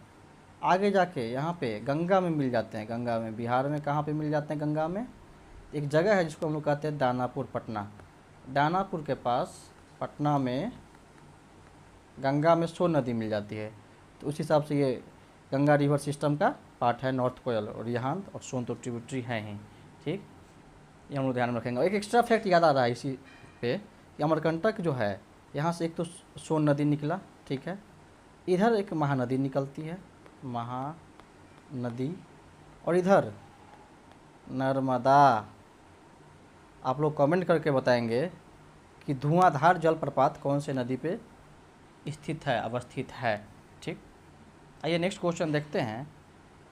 [SPEAKER 1] आगे जाके यहाँ पे गंगा में मिल जाते हैं, गंगा में, बिहार में कहाँ पे मिल जाते हैं? गंगा में एक जगह है जिसको हम लोग कहते हैं दानापुर, पटना। दानापुर के पास पटना में गंगा में सोन नदी मिल जाती है, तो उस हिसाब से ये गंगा रिवर सिस्टम का पार्ट है नॉर्थ कोयल और रिहांद, और सोन तो ट्रिब्यूटरी हैं ही, ठीक, ये हम लोग ध्यान में रखेंगे। एक एक्स्ट्रा फैक्ट याद आ रहा है इसी पे कि अमरकंटक जो है यहाँ से एक तो सोन नदी निकला, ठीक है, इधर एक महानदी निकलती है, महानदी, और इधर नर्मदा। आप लोग कमेंट करके बताएंगे कि धुआंधार जलप्रपात कौन से नदी पे स्थित है, अवस्थित है, ठीक। आइए नेक्स्ट क्वेश्चन देखते हैं।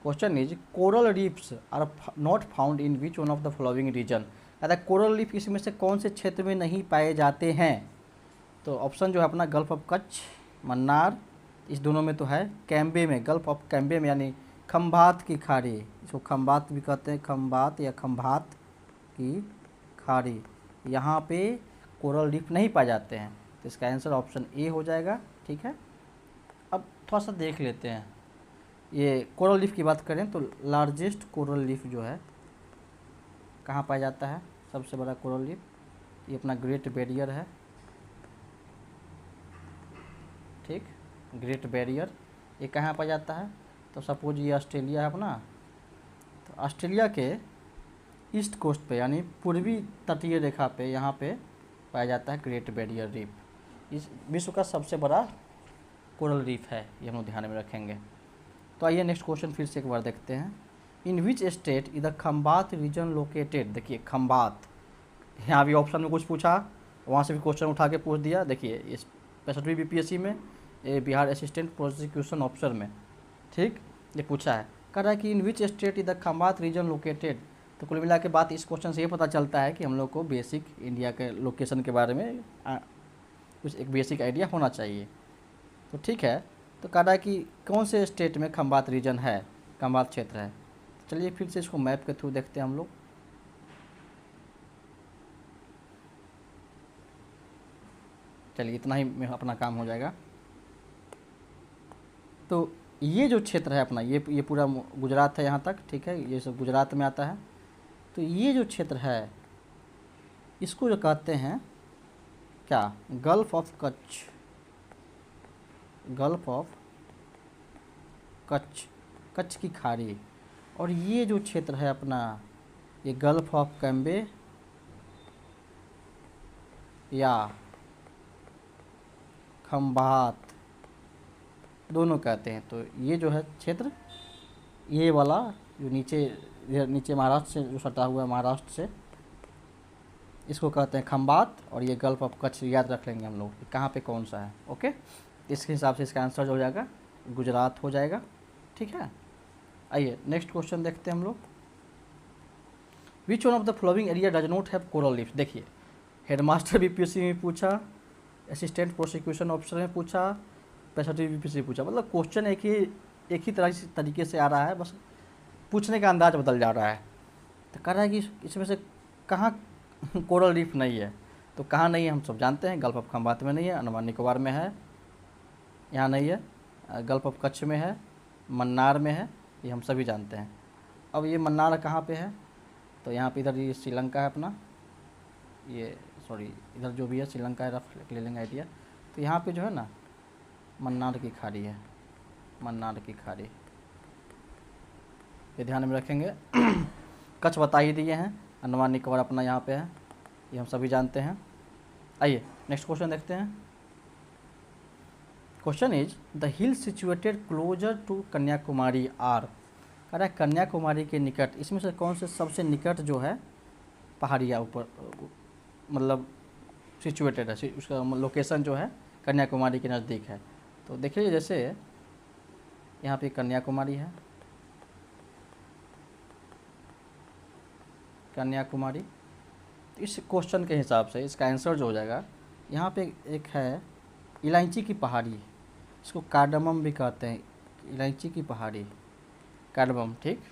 [SPEAKER 1] Question is coral reefs are not found in which one of the following region? कहता है कोरल रीफ इसमें से कौन से क्षेत्र में नहीं पाए जाते हैं? तो ऑप्शन जो है अपना गल्फ ऑफ कच्छ, मन्नार, इस दोनों में तो है, कैम्बे में, गल्फ ऑफ कैम्बे में, यानी खंभात की खाड़ी, इसको खंभात भी कहते हैं, खंभात या खंभात की खाड़ी, यहाँ पे कोरल रीफ नहीं पाए जाते हैं, तो इसका आंसर ऑप्शन ए हो जाएगा, ठीक है। अब थोड़ा सा देख लेते हैं, ये कोरल रीफ की बात करें तो लार्जेस्ट कोरल रीफ जो है कहाँ पाया जाता है? सबसे बड़ा कोरल रीफ ये अपना ग्रेट बैरियर है, ठीक, ग्रेट बैरियर, ये कहाँ पाया जाता है? तो सपोज ये ऑस्ट्रेलिया है अपना, तो ऑस्ट्रेलिया के ईस्ट कोस्ट पे, यानी पूर्वी तटीय रेखा पे, यहाँ पे पाया जाता है ग्रेट बैरियर रीफ। इस विश्व का सबसे बड़ा कोरल रीफ है, ये हम लोग ध्यान में रखेंगे। तो आइए नेक्स्ट क्वेश्चन फिर से एक बार देखते हैं। In which state is the Khambhat region located? देखिए खंबात, यहाँ भी ऑप्शन में कुछ पूछा, वहाँ से भी क्वेश्चन उठा के पूछ दिया। देखिए इस 65वीं बीपीएससी में, ये बिहार असिस्टेंट प्रोसिक्यूशन ऑफिसर में, ठीक, ये पूछा है, कह रहा है कि in which state is the Khambhat region located. तो कुल मिला के बात इस क्वेश्चन से ये पता चलता है कि हम लोग को बेसिक इंडिया के लोकेशन के बारे में कुछ एक बेसिक आइडिया होना चाहिए। तो ठीक है, तो कह रहा है कि कौन से स्टेट में खंबात रीजन है, खंबात क्षेत्र है। चलिए फिर से इसको मैप के थ्रू देखते हैं हम लोग। चलिए इतना ही में अपना काम हो जाएगा। तो ये जो क्षेत्र है अपना, ये पूरा गुजरात है यहाँ तक, ठीक है, ये सब गुजरात में आता है। तो ये जो क्षेत्र है इसको जो कहते हैं क्या? Gulf of Kutch, gulf of Kutch, Kutch की खाड़ी। और ये जो क्षेत्र है अपना, ये गल्फ ऑफ कैम्बे या खंबात दोनों कहते हैं। तो ये जो है क्षेत्र, ये वाला जो नीचे महाराष्ट्र से जो सटा हुआ है, महाराष्ट्र से, इसको कहते हैं खंबात, और ये गल्फ ऑफ कच्छ याद रख लेंगे हम लोग कहाँ पे कौन सा है। ओके, इसके हिसाब से इसका आंसर जो हो जाएगा गुजरात हो जाएगा, ठीक है। आइए नेक्स्ट क्वेश्चन देखते हैं हम लोग। विच one of the following area does not have coral reef. देखिए हेडमास्टर बीपीएससी में पूछा, असिस्टेंट प्रोसिक्यूशन ऑफिसर में पूछा, पैंसठी बीपीएससी पूछा, मतलब क्वेश्चन एक ही तरीके से आ रहा है, बस पूछने का अंदाज बदल जा रहा है। तो कह रहा है कि इसमें से कहाँ कोरल रीफ नहीं है, तो कहाँ नहीं है हम सब जानते हैं। गल्फ ऑफ खंबात में नहीं है, अंडमान निकोबार में है, यहाँ नहीं है, गल्फ ऑफ कच्छ में है, मन्नार में है, ये हम सभी जानते हैं। अब ये मन्नार कहाँ पे है, तो यहाँ पे इधर ये श्रीलंका है अपना, ये सॉरी इधर जो भी है श्रीलंका है, रफ ले लेंगे आइडिया। तो यहाँ पे जो है ना मन्नार की खाड़ी है, मन्नार की खाड़ी, ये ध्यान में रखेंगे। कच्छ बता ही दिए हैं, अंडमान निकोबार अपना यहाँ पे है, ये हम सभी जानते हैं। आइए नेक्स्ट क्वेश्चन देखते हैं। Question is the hill situated closer to Kanyakumari are. कह रहा है कन्याकुमारी के निकट, इसमें से कौन से सबसे निकट जो है पहाड़ियाँ ऊपर मतलब सिचुएटेड है, उसका लोकेशन जो है कन्याकुमारी के नज़दीक है। तो देखिए जैसे यहाँ पे कन्याकुमारी है, कन्याकुमारी। इस क्वेश्चन के हिसाब से इसका आंसर जो हो जाएगा, यहाँ पे एक है इलायची की पहाड़ी, इसको कार्डमम भी कहते हैं, इलायची की पहाड़ी कार्डमम, ठीक।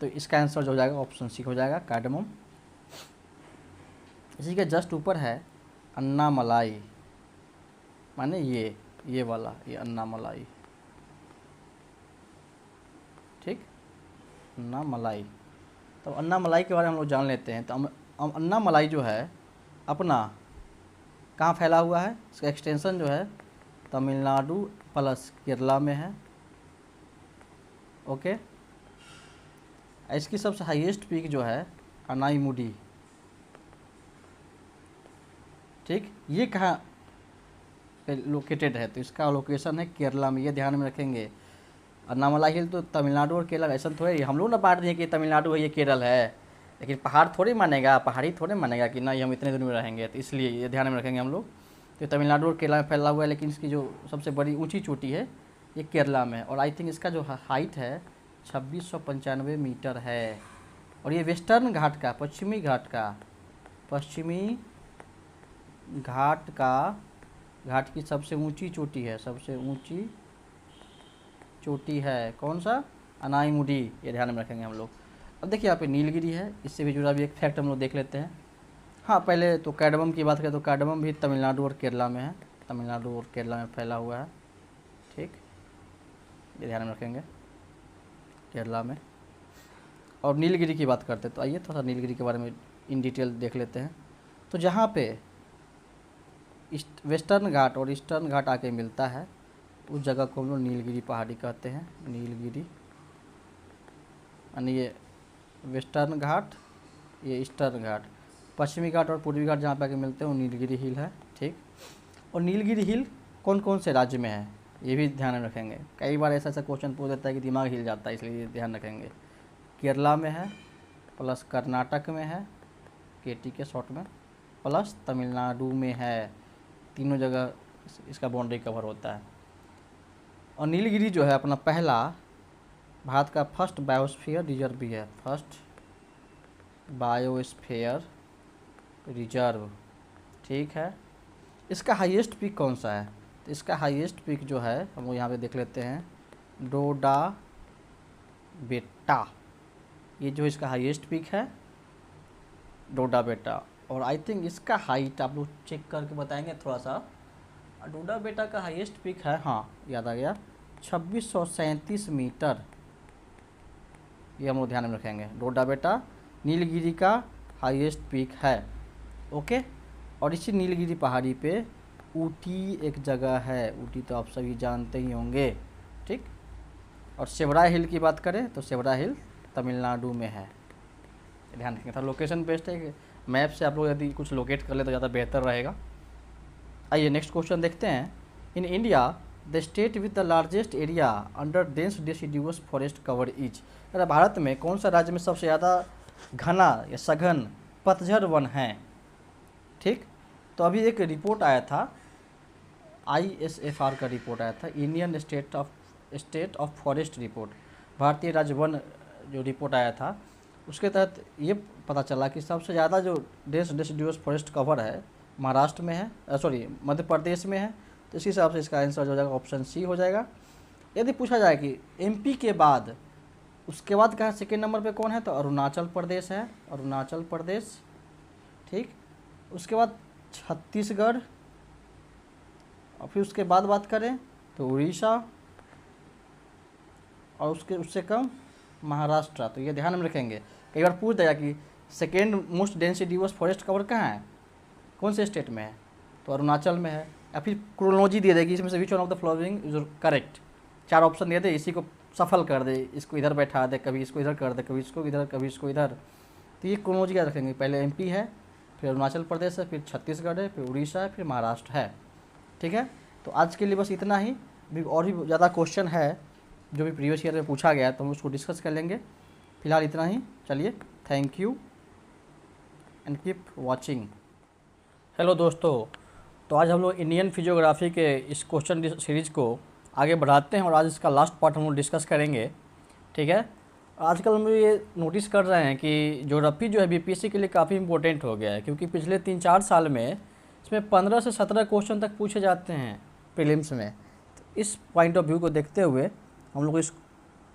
[SPEAKER 1] तो इसका आंसर जो हो जाएगा ऑप्शन सी हो जाएगा कार्डमम। इसी के जस्ट ऊपर है अन्नामलाई, माने ये वाला, ये अन्नामलाई, ठीक, अन्नामलाई। तो अन्नामलाई के बारे में हम लोग जान लेते हैं। तो अन्नामलाई जो है अपना कहाँ फैला हुआ है, इसका एक्सटेंशन जो है तमिलनाडु प्लस केरला में है, ओके। इसकी सबसे हाईएस्ट पीक जो है अनाईमुडी, ठीक, ये कहाँ पे लोकेटेड है, तो इसका लोकेशन है केरला में, ये ध्यान में रखेंगे। अन्नामलाई हिल तो तमिलनाडु और केरल, ऐसा थोड़े हम लोग ना बांट दें कि तमिलनाडु है ये केरल है, लेकिन पहाड़ थोड़ी मानेगा, पहाड़ी थोड़े मानेगा कि नहीं हम इतने दूर में रहेंगे, तो इसलिए ये ध्यान में रखेंगे हम लोग। तो तमिलनाडु और केरला में फैला हुआ है, लेकिन इसकी जो सबसे बड़ी ऊंची चोटी है ये केरला में, और आई थिंक इसका जो हाइट है 2695 मीटर है। और ये वेस्टर्न घाट का, पश्चिमी घाट की सबसे ऊंची चोटी है, सबसे ऊंची चोटी है। कौन सा, अनाईमुडी, ये ध्यान में रखेंगे हम लोग। अब देखिए यहाँ पे नीलगिरी है, इससे भी जुड़ा भी एक फैक्ट हम लोग देख लेते हैं। हाँ पहले तो कार्डमम की बात करें तो कार्डमम भी तमिलनाडु और केरला में है, तमिलनाडु और केरला में फैला हुआ है, ठीक, ये ध्यान में रखेंगे केरला में। और नीलगिरी की बात करते हैं, तो आइए थोड़ा सा नीलगिरी के बारे में इन डिटेल देख लेते हैं। तो जहाँ पे वेस्टर्न घाट और ईस्टर्न घाट आके मिलता है, उस जगह को हम लोग नीलगिरी पहाड़ी कहते हैं, नीलगिरी, यानी ये वेस्टर्न घाट, ये ईस्टर्न घाट, पश्चिमी घाट और पूर्वी घाट जहाँ पे आके मिलते हैं वो नीलगिरी हिल है, ठीक। और नीलगिरी हिल कौन कौन से राज्य में है ये भी ध्यान में रखेंगे। कई बार ऐसा क्वेश्चन पूछ देता है कि दिमाग हिल जाता है, इसलिए ध्यान रखेंगे। केरला में है, प्लस कर्नाटक में है, केटी के शॉर्ट में, प्लस तमिलनाडु में है, तीनों जगह इसका बाउंड्री कवर होता है। और नीलगिरी जो है अपना पहला भारत का फर्स्ट बायोस्फीयर रिजर्व भी है, फर्स्ट बायोस्फीयर रिजर्व, ठीक है। इसका हाईएस्ट पीक कौन सा है, तो इसका हाईएस्ट पीक जो है हम लोग यहाँ पे देख लेते हैं, डोडा बेटा, ये जो इसका हाईएस्ट पीक है डोडा बेटा। और आई थिंक इसका हाइट आप लोग चेक करके बताएंगे थोड़ा सा। डोडा बेटा का हाईएस्ट पीक है, हाँ याद आ गया, 2637 मीटर, ये हम लोग ध्यान में रखेंगे। डोडा बेटा नीलगिरी का हाईएस्ट पीक है, ओके। और इसी नीलगिरी पहाड़ी पे ऊटी एक जगह है, ऊटी तो आप सभी जानते ही होंगे, ठीक। और सेवरा हिल की बात करें तो सेवरा हिल तमिलनाडु में है, ध्यान रखेंगे। था लोकेशन बेस्ड है, मैप से आप लोग यदि कुछ लोकेट कर ले तो ज़्यादा बेहतर रहेगा। आइए नेक्स्ट क्वेश्चन देखते हैं। In India the state with the largest area under dense deciduous forest cover is. Bharat में कौन सा राज्य में सबसे ज़्यादा घना या सघन पतझड़ वन है, ठीक। तो अभी एक रिपोर्ट आया था, ISFR का रिपोर्ट आया था, Indian state of forest report, भारतीय राज्य वन जो रिपोर्ट आया था, उसके तहत ये पता चला कि सबसे ज़्यादा जो डेंस डेसिडुअस फॉरेस्ट कवर है महाराष्ट्र में है, सॉरी मध्य प्रदेश में है। तो इसी हिसाब से इसका आंसर जो हो जाएगा ऑप्शन सी हो जाएगा। यदि पूछा जाए कि एमपी के बाद उसके बाद कहा सेकेंड नंबर पे कौन है, तो अरुणाचल प्रदेश है, अरुणाचल प्रदेश, ठीक। उसके बाद छत्तीसगढ़, और फिर उसके बाद बात करें तो उड़ीसा, और उससे कम महाराष्ट्र। तो ये ध्यान में रखेंगे, कई बार पूछ देगा कि सेकेंड मोस्ट डेंसिडियस फॉरेस्ट कवर कहाँ है, कौन से स्टेट में है, तो अरुणाचल में है। या फिर क्रोनोलॉजी दे देगी, इसमें से which one of the following is correct, 4 option दे दे, इसी को सफल कर दे, इसको इधर बैठा दे, कभी इसको इधर कर दे, कभी इसको इधर, कभी इसको इधर। तो ये क्रोनोलॉजी याद रखेंगे, पहले एमपी है, फिर अरुणाचल प्रदेश है, फिर छत्तीसगढ़ है, फिर उड़ीसा है, फिर महाराष्ट्र है, ठीक है। तो आज के लिए बस इतना ही, भी और भी ज़्यादा क्वेश्चन है जो भी प्रीवियस ईयर में पूछा गया है, तो हम उसको डिस्कस कर लेंगे। फिलहाल इतना ही, चलिए, thank you and keep watching. Hello दोस्तों, तो आज हम लोग इंडियन फिजियोग्राफी के इस क्वेश्चन सीरीज़ को आगे बढ़ाते हैं और आज इसका लास्ट पार्ट हम लोग डिस्कस करेंगे, ठीक है। आजकल हम ये नोटिस कर रहे हैं कि ज्योग्राफी जो है बीपीएससी के लिए काफ़ी इंपॉर्टेंट हो गया है, क्योंकि पिछले 3-4 साल में इसमें 15 से 17 क्वेश्चन तक पूछे जाते हैं प्रीलिम्स में। तो इस पॉइंट ऑफ व्यू को देखते हुए हम लोग इस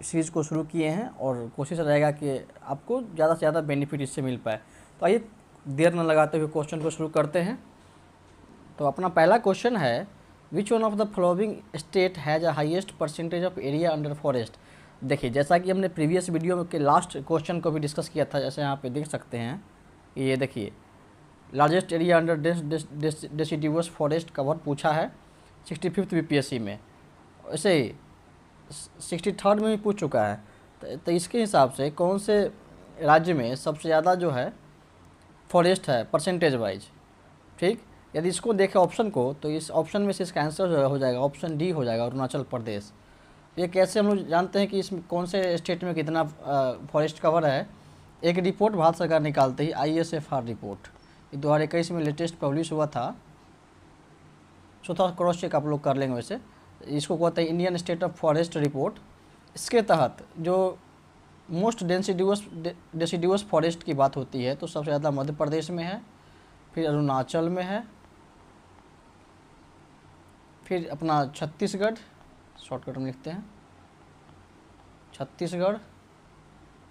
[SPEAKER 1] सीरीज़ को शुरू किए हैं और कोशिश रहेगा कि आपको ज़्यादा से ज़्यादा बेनिफिट इससे मिल पाए। तो आइए देर न लगाते हुए क्वेश्चन को शुरू करते हैं। तो अपना पहला क्वेश्चन है, which one of the following state has a highest percentage of area under forest. देखिए, जैसा कि हमने प्रीवियस वीडियो के लास्ट क्वेश्चन को भी डिस्कस किया था, जैसे यहाँ पे देख सकते हैं, ये देखिए largest area under deciduous forest cover पूछा है 65th बीपीएससी में, ऐसे ही 63rd में भी पूछ चुका है। तो इसके हिसाब से कौन से राज्य में सबसे ज़्यादा जो है फॉरेस्ट है परसेंटेज वाइज, ठीक। यदि इसको देखें ऑप्शन को, तो इस ऑप्शन में से इसका आंसर जो हो जाएगा ऑप्शन डी हो जाएगा, अरुणाचल प्रदेश। ये कैसे हम लोग जानते हैं कि इसमें कौन से स्टेट में कितना फॉरेस्ट कवर है। एक रिपोर्ट भारत सरकार निकालते ही ISFR रिपोर्ट, ये 2021 में लेटेस्ट पब्लिश हुआ था। थोड़ा क्रॉस चेक आप लोग कर लेंगे। वैसे इसको कहते हैं Indian state of forest report. इसके तहत जो मोस्ट डेसिडुअस फॉरेस्ट की बात होती है, तो सबसे ज़्यादा मध्य प्रदेश में है, फिर अरुणाचल में है, फिर अपना छत्तीसगढ़, शॉर्टकट में लिखते हैं छत्तीसगढ़,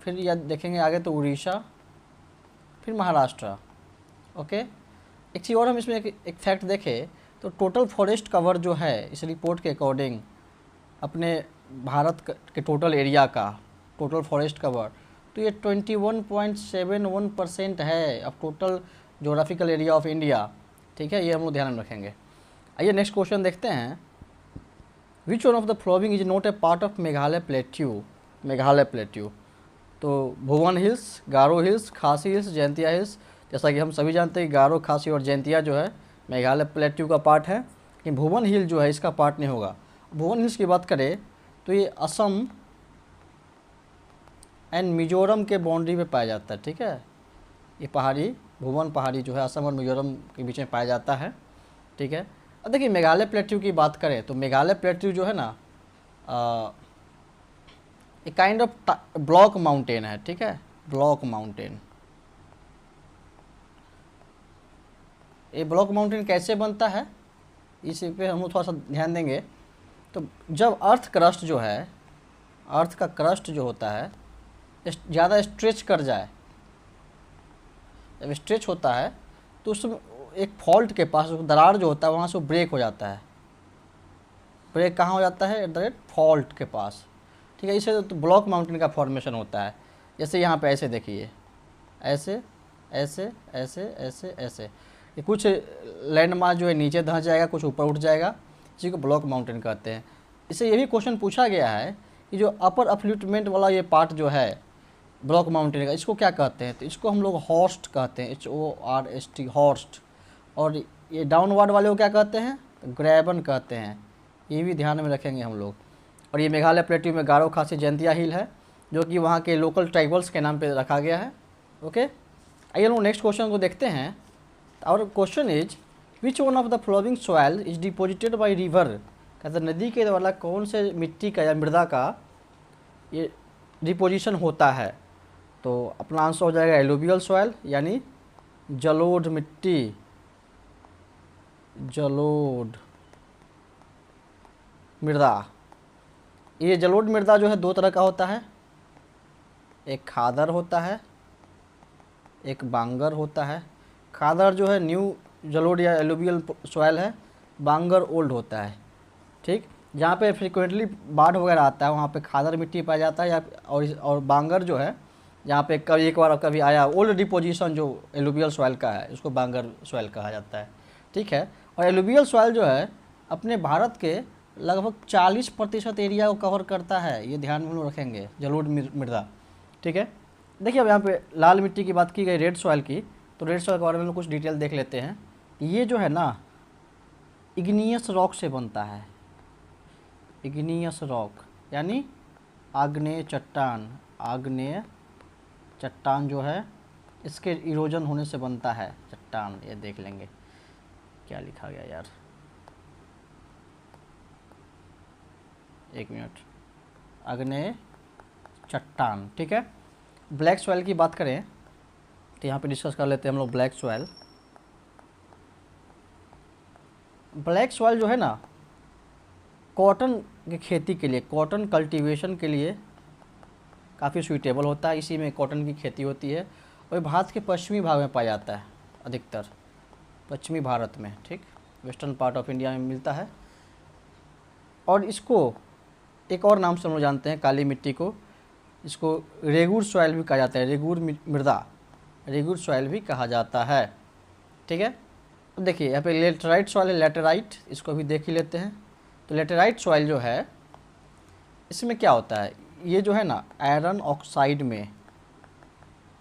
[SPEAKER 1] फिर या देखेंगे आगे तो उड़ीसा, फिर महाराष्ट्र। ओके, एक चीज़ और हम इसमें एक फैक्ट देखें तो टोटल फॉरेस्ट कवर जो है इस रिपोर्ट के अकॉर्डिंग अपने भारत के टोटल एरिया का टोटल फॉरेस्ट कवर, तो ये 21.71% है of total geographical area of India, ठीक है। ये हम लोग ध्यान में रखेंगे। आइए नेक्स्ट क्वेश्चन देखते हैं, which one of the following is not a part of Meghalaya plateau. Meghalaya plateau, तो भुवन हिल्स, गारो हिल्स, खासी हिल्स, जैंतिया हिल्स। जैसा कि हम सभी जानते हैं गारो, खासी और जैंतिया जो है मेघालय प्लेट्यू का पार्ट है, लेकिन भुवन हिल जो है इसका पार्ट नहीं होगा। भुवन हिल्स की बात करें तो ये असम एंड मिजोरम के बाउंड्री पे पाया जाता है, ठीक है। ये पहाड़ी, भुवन पहाड़ी जो है असम और मिजोरम के बीच में पाया जाता है, ठीक है। अब देखिए मेघालय प्लेट्यू की बात करें तो मेघालय प्लेट्यू जो है ना एक काइंड ऑफ ब्लॉक माउंटेन है, ठीक है, ब्लॉक माउंटेन। ये ब्लॉक माउंटेन कैसे बनता है इस पे हम थोड़ा सा ध्यान देंगे। तो जब अर्थ क्रस्ट जो है, अर्थ का क्रस्ट जो होता है ज़्यादा स्ट्रेच कर जाए, जब स्ट्रेच होता है तो उसमें एक फॉल्ट के पास दरार जो होता है वहाँ से वो ब्रेक हो जाता है। ब्रेक कहाँ हो जाता है? एट द रेट फॉल्ट के पास, ठीक है। इसे तो ब्लॉक माउंटेन का फॉर्मेशन होता है। जैसे यहाँ पे ऐसे देखिए, ऐसे ऐसे ऐसे ऐसे ऐसे, ये कुछ लैंडमार्क जो है नीचे धंस जाएगा, कुछ ऊपर उठ जाएगा, इसी को ब्लॉक माउंटेन कहते हैं। इससे ये भी क्वेश्चन पूछा गया है कि जो अपर अफ्लूटमेंट वाला ये पार्ट जो है ब्लॉक माउंटेन का, इसको क्या कहते हैं? तो इसको हम लोग हॉर्स्ट कहते हैं, HORST, हॉर्स्ट। और ये डाउनवर्ड वाले को क्या कहते हैं? तो ग्रैबन कहते हैं। ये भी ध्यान में रखेंगे हम लोग। और ये मेघालय प्लेट्यू में गारो, खासी, जैंतिया हिल है, जो कि वहाँ के लोकल ट्राइबल्स के नाम पे रखा गया है। ओके, आइए लोग नेक्स्ट क्वेश्चन को देखते हैं। और question is, which one of the flowing soil is deposited by river. कहते नदी के द्वारा कौन से मिट्टी का या मृदा का ये डिपोजिशन होता है? तो अपना आंसर हो जाएगा एलुवियल सॉइल यानी जलोढ़ मिट्टी, जलोढ़ मृदा। ये जलोढ़ मृदा जो है दो तरह का होता है, एक खादर होता है, एक बांगर होता है। खादर जो है न्यू जलोढ़ या एलुवियल सॉइल है, बांगर ओल्ड होता है। ठीक, जहाँ पे फ्रिक्वेंटली बाढ़ वगैरह आता है वहाँ पे खादर मिट्टी पाया जाता है, या और बांगर जो है जहाँ पे कभी एक बार कभी आया ओल्ड डिपोजिशन जो एलुवियल सॉइल का है, उसको बांगर सॉइल कहा जाता है। ठीक है, और एलुवियल सॉइल जो है अपने भारत के लगभग 40% एरिया को कवर करता है, ये ध्यान में हम लोग रखेंगे, जलोढ़ मृदा। ठीक है, देखिए अब यहाँ पे लाल मिट्टी की बात की गई, रेड सॉइल की, तो रेड सॉइल के बारे में हम लोग कुछ डिटेल देख लेते हैं। ये जो है ना इग्नियस रॉक से बनता है, इग्नियस रॉक यानी आग्नेय चट्टान, आग्नेय चट्टान जो है इसके इरोजन होने से बनता है चट्टान। ये देख लेंगे क्या लिखा गया यार, एक मिनट, आग्नेय चट्टान। ठीक है, ब्लैक सॉइल की बात करें तो यहाँ पे डिस्कस कर लेते हैं हम लोग ब्लैक सॉइल। ब्लैक सॉइल जो है ना कॉटन की खेती के लिए, कॉटन कल्टीवेशन के लिए काफ़ी सूटेबल होता है, इसी में कॉटन की खेती होती है और भारत के पश्चिमी भाग में पाया जाता है, अधिकतर पश्चिमी भारत में। ठीक, वेस्टर्न पार्ट ऑफ इंडिया में मिलता है। और इसको एक और नाम से हम लोग जानते हैं काली मिट्टी को, इसको रेगुर सॉइल भी कहा जाता है, रेगुर मृदा, रेगुर सॉइल भी कहा जाता है। ठीक है, तो देखिए यहाँ पे लेटराइट सॉइल है, लेटराइट, इसको भी देख ही लेते हैं। तो लेटराइट सॉइल जो है इसमें क्या होता है, ये जो है ना आयरन ऑक्साइड में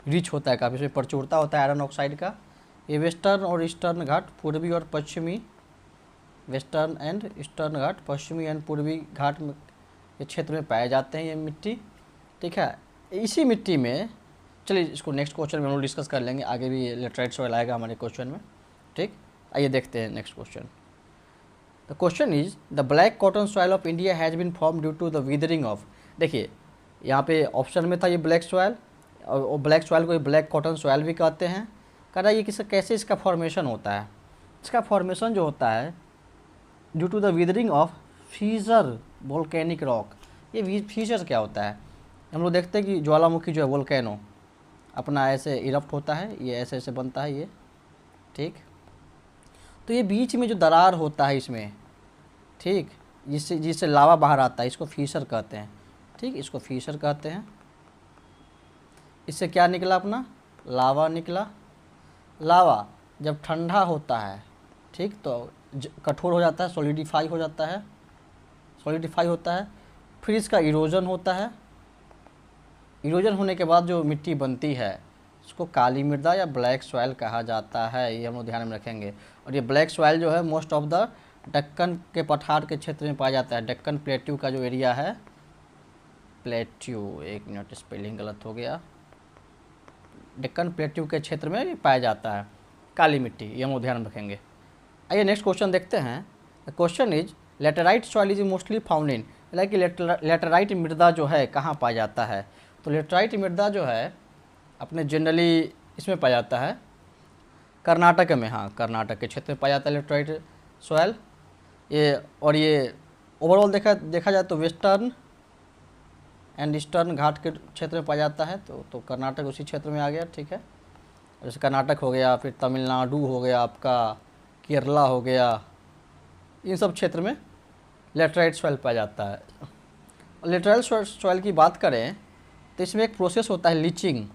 [SPEAKER 1] रिच होता है, काफ़ी इसमें प्रचुरता होता है आयरन ऑक्साइड का। ये वेस्टर्न और ईस्टर्न घाट, पूर्वी और पश्चिमी, वेस्टर्न एंड ईस्टर्न घाट, पश्चिमी एंड पूर्वी घाट में ये क्षेत्र में पाए जाते हैं ये मिट्टी। ठीक है, इसी मिट्टी में, चलिए इसको नेक्स्ट क्वेश्चन में हम लोग डिस्कस कर लेंगे, आगे भी लेटराइट सॉइल आएगा हमारे क्वेश्चन में। ठीक, आइए देखते हैं next question. The question is the black cotton soil of India has been form due to the weathering of. देखिए यहाँ पे ऑप्शन में था ये ब्लैक सॉइल, और ब्लैक सॉइल को ब्लैक कॉटन सॉइल भी कहते हैं। कह रहा है ये कैसे इसका फॉर्मेशन होता है, इसका फॉर्मेशन जो होता है due to the weathering of fissure volcanic rock. ये फीजर क्या होता है, हम लोग देखते हैं कि ज्वालामुखी जो है वोल्केनो अपना ऐसे इरप्ट होता है, ये ऐसे ऐसे बनता है ये। ठीक, तो ये बीच में जो दरार होता है इसमें, ठीक, जिससे लावा बाहर आता है, इसको फीसर कहते हैं। ठीक, इसको फीसर कहते हैं। इससे क्या निकला, अपना लावा निकला। लावा जब ठंडा होता है, ठीक, तो कठोर हो जाता है, सॉलिडिफाई हो जाता है, सॉलिडिफाई होता है, फिर इसका इरोजन होता है। इरोजन होने के बाद जो मिट्टी बनती है उसको काली मृदा या ब्लैक सॉइल कहा जाता है, ये हम लोग ध्यान में रखेंगे। और ये ब्लैक सॉइल जो है मोस्ट ऑफ द दक्कन के पठार के क्षेत्र में पाया जाता है, दक्कन प्लेट्यू का जो एरिया है, प्लेट्यू, एक मिनट स्पेलिंग गलत हो गया, दक्कन प्लेट्यू के क्षेत्र में पाया जाता है काली मिट्टी, ये हम लोग ध्यान रखेंगे। आइए नेक्स्ट क्वेश्चन देखते हैं। The question is laterite soil is mostly found in, मतलब कि लेटराइट मृदा जो है कहाँ पाया जाता है। तो लेटराइट मृदा जो है अपने जनरली इसमें पाया जाता है कर्नाटक में, हाँ कर्नाटक के क्षेत्र में पाया जाता है लेटराइट सॉइल। ये और ये ओवरऑल देखा जाए तो वेस्टर्न एंड ईस्टर्न घाट के क्षेत्र में पाया जाता है, तो कर्नाटक उसी क्षेत्र में आ गया। ठीक है, जैसे कर्नाटक हो गया, फिर तमिलनाडु हो गया, आपका केरला हो गया, इन सब क्षेत्र में लेटराइट सॉइल पाया जाता है। लेटराइट सॉइल की बात करें तो इसमें एक प्रोसेस होता है लीचिंग,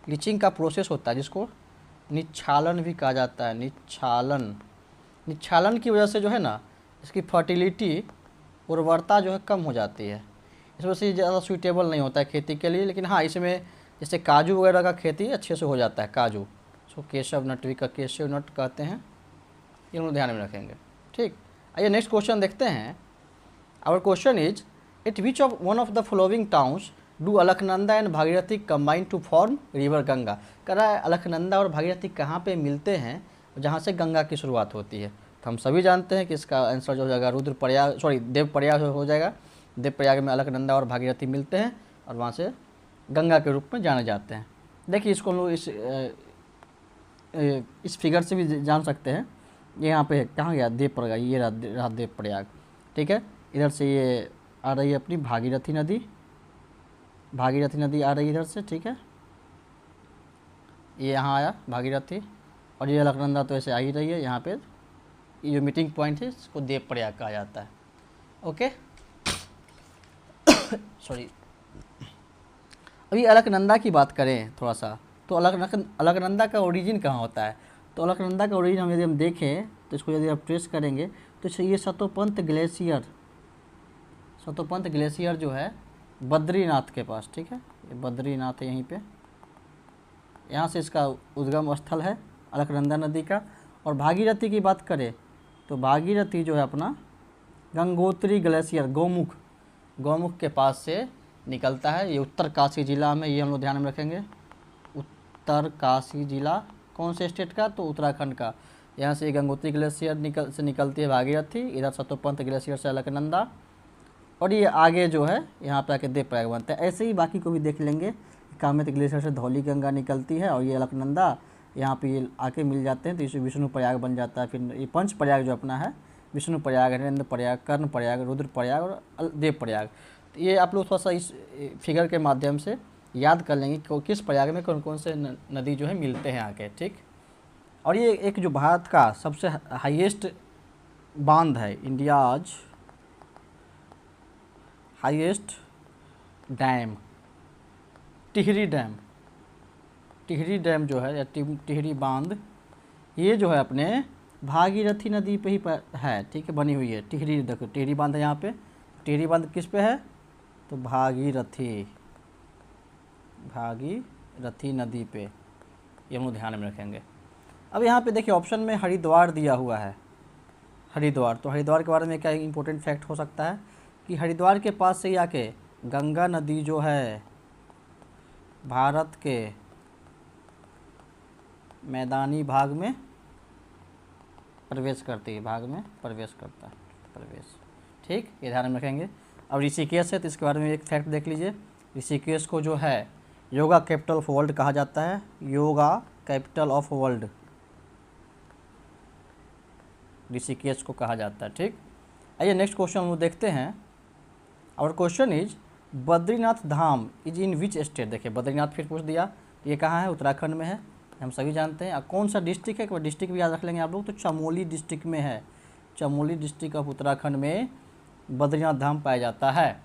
[SPEAKER 1] लीचिंग का प्रोसेस होता है जिसको निच्छालन भी कहा जाता है। निच्छालन, निच्छालन की वजह से जो है ना इसकी फर्टिलिटी, उर्वरता जो है कम हो जाती है, इस वजह से ज़्यादा सूटेबल नहीं होता है खेती के लिए। लेकिन हाँ, इसमें जैसे काजू वगैरह का खेती अच्छे से हो जाता है, काजू, इसको केशव नट भी का केशव नट कहते हैं, ये हम लोग ध्यान में रखेंगे। ठीक, आइए नेक्स्ट क्वेश्चन देखते हैं। Our question is at which of one of the following towns do Alaknanda and Bhagirathi combine to form river Ganga. कह रहा है अलकनंदा और भागीरथी कहाँ पे मिलते हैं जहाँ से गंगा की शुरुआत होती है। तो हम सभी जानते हैं कि इसका आंसर जो हो जाएगा रुद्रप्रयाग, सॉरी देवप्रयाग हो जाएगा। देवप्रयाग में अलकनंदा और भागीरथी मिलते हैं और वहाँ से गंगा के रूप में जाने जाते हैं। देखिए इसको हम लोग इस फिगर से भी जान सकते हैं। ये यहाँ पे कहाँ गया, देव प्रयाग, ये रहा देव प्रयाग, ठीक है। इधर से ये आ रही है अपनी भागीरथी नदी, भागीरथी नदी आ रही है इधर से, ठीक है। ये यहाँ आया भागीरथी, और ये अलकनंदा तो ऐसे आ ही रही है। यहाँ पे ये जो मीटिंग पॉइंट है इसको देव प्रयाग कहा जाता है। Okay sorry. अभी अलकनंदा की बात करें थोड़ा सा, तो अलकनंदा का ओरिजिन कहाँ होता है? तो अलकनंदा का ओरिजिन हम यदि हम देखें तो इसको यदि आप ट्रेस करेंगे तो ये सतोपंत ग्लेशियर, सतोपंत ग्लेशियर जो है बद्रीनाथ के पास, ठीक है। ये बद्रीनाथ है यहीं पे, यहाँ से इसका उद्गम स्थल है अलकनंदा नदी का। और भागीरथी की बात करें तो भागीरथी जो है अपना गंगोत्री ग्लेशियर, गौमुख के पास से निकलता है। ये उत्तरकाशी जिला में, ये हम लोग ध्यान में रखेंगे। उत्तरकाशी जिला कौन से स्टेट का? तो उत्तराखंड का। यहाँ से गंगोत्री ग्लेशियर निकलती है भागीरथी, इधर सतोपंत ग्लेशियर से अलकनंदा, और ये आगे जो है यहाँ पे आके देव प्रयाग बनता है। ऐसे ही बाकी को भी देख लेंगे। कामेत ग्लेशियर से धौली गंगा निकलती है, और ये अलकनंदा यहाँ पे ये आके मिल जाते हैं, तो इसे विष्णु प्रयाग बन जाता है। फिर ये पंच प्रयाग जो अपना है, विष्णु प्रयाग, हरेंद्र प्रयाग, कर्ण प्रयाग, रुद्र प्रयाग और देव प्रयाग। तो ये आप लोग थोड़ा सा इस फिगर के माध्यम से याद कर लेंगे कि किस प्रयाग में कौन कौन से नदी जो है मिलते हैं आके, ठीक। और ये एक जो भारत का सबसे हाईएस्ट बांध है, India's highest dam, Tehri dam, Tehri dam जो है या टिहरी बांध, ये जो है अपने भागीरथी नदी पे ही है, ठीक है, बनी हुई है। टिहरी, देखो टिहरी बांध है यहाँ पे। टिहरी बांध किस पे है? तो भागीरथी, भागीरथी नदी पे, ये हम लोग ध्यान में रखेंगे। अब यहाँ पे देखिए ऑप्शन में हरिद्वार दिया हुआ है, हरिद्वार। तो हरिद्वार के बारे में क्या इंपॉर्टेंट फैक्ट हो सकता है कि हरिद्वार के पास से ही आके गंगा नदी जो है भारत के मैदानी भाग में प्रवेश करती है, भाग में प्रवेश करता है, प्रवेश, ठीक, ये ध्यान में रखेंगे। अब ऋषिकेश है तो इसके बारे में एक फैक्ट देख लीजिए। ऋषिकेश को जो है योगा कैपिटल ऑफ वर्ल्ड कहा जाता है, yoga capital of world Rishikesh को कहा जाता है, ठीक। आइए नेक्स्ट क्वेश्चन हम देखते हैं। और question is Badrinath Dham is in which state? देखिए बद्रीनाथ फिर पूछ दिया, ये कहाँ है? उत्तराखंड में है, हम सभी जानते हैं। कौन सा डिस्ट्रिक्ट है? एक बार डिस्ट्रिक्ट भी याद रख लेंगे आप लोग, तो चमोली डिस्ट्रिक्ट में है। चमोली डिस्ट्रिक्ट ऑफ उत्तराखंड में बद्रीनाथ धाम पाया जाता है,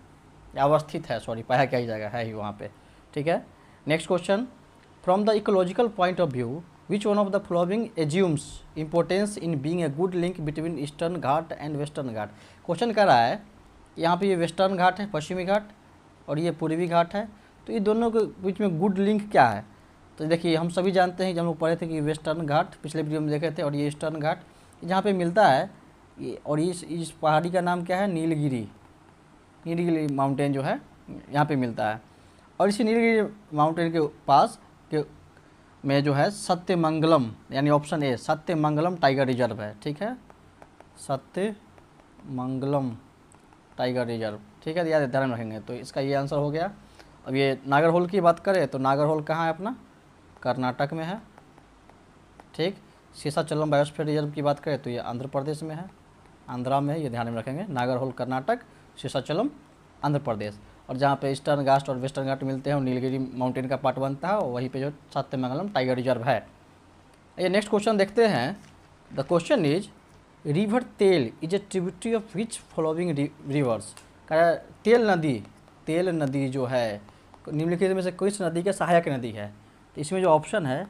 [SPEAKER 1] अवस्थित है, सॉरी, पाया क्या ही जगह है ही वहाँ पे, ठीक है। Next question, from the ecological point of view which one of the following assumes importance in being a good link between eastern Ghat and western Ghat? Question कर रहा है यहाँ पे ये वेस्टर्न घाट है, पश्चिमी घाट, और ये पूर्वी घाट है, तो ये दोनों के बीच में गुड लिंक क्या है? तो देखिए हम सभी जानते हैं, जब हम लोग पढ़े थे कि वेस्टर्न घाट पिछले वीडियो में देखे थे, और ये ईस्टर्न घाट जहाँ पे मिलता है ये, और इस पहाड़ी का नाम क्या है? नीलगिरी, नीलगिरी माउंटेन जो है यहाँ पे मिलता है। और इसी नीलगिरी माउंटेन के पास के में जो है सत्यमंगलम, यानी option A Sathyamangalam tiger reserve है, ठीक है, सत्यमंगलम टाइगर रिजर्व, ठीक है, याद ध्यान रखेंगे। तो इसका ये आंसर हो गया। अब ये नागरहोल की बात करें तो नागरहोल कहाँ है? अपना कर्नाटक में है, ठीक। शेषाचलम बायोस्फीयर रिजर्व की बात करें तो ये आंध्र प्रदेश में है, आंध्रा में है, ये ध्यान में रखेंगे। नागरहोल कर्नाटक, शेषाचलम आंध्र प्रदेश। और जहाँ पे ईस्टर्न घाट और वेस्टर्न घाट मिलते हैं और नीलगिरी माउंटेन का पार्ट बनता है, और वहीं पे जो सत्यमंगलम टाइगर रिजर्व है। ये नेक्स्ट क्वेश्चन देखते हैं। द क्वेश्चन इज रिवर तेल is a tributary of which following rivers? तेल नदी जो है निम्नलिखित में से किस नदी के सहायक नदी है? तो इसमें जो ऑप्शन है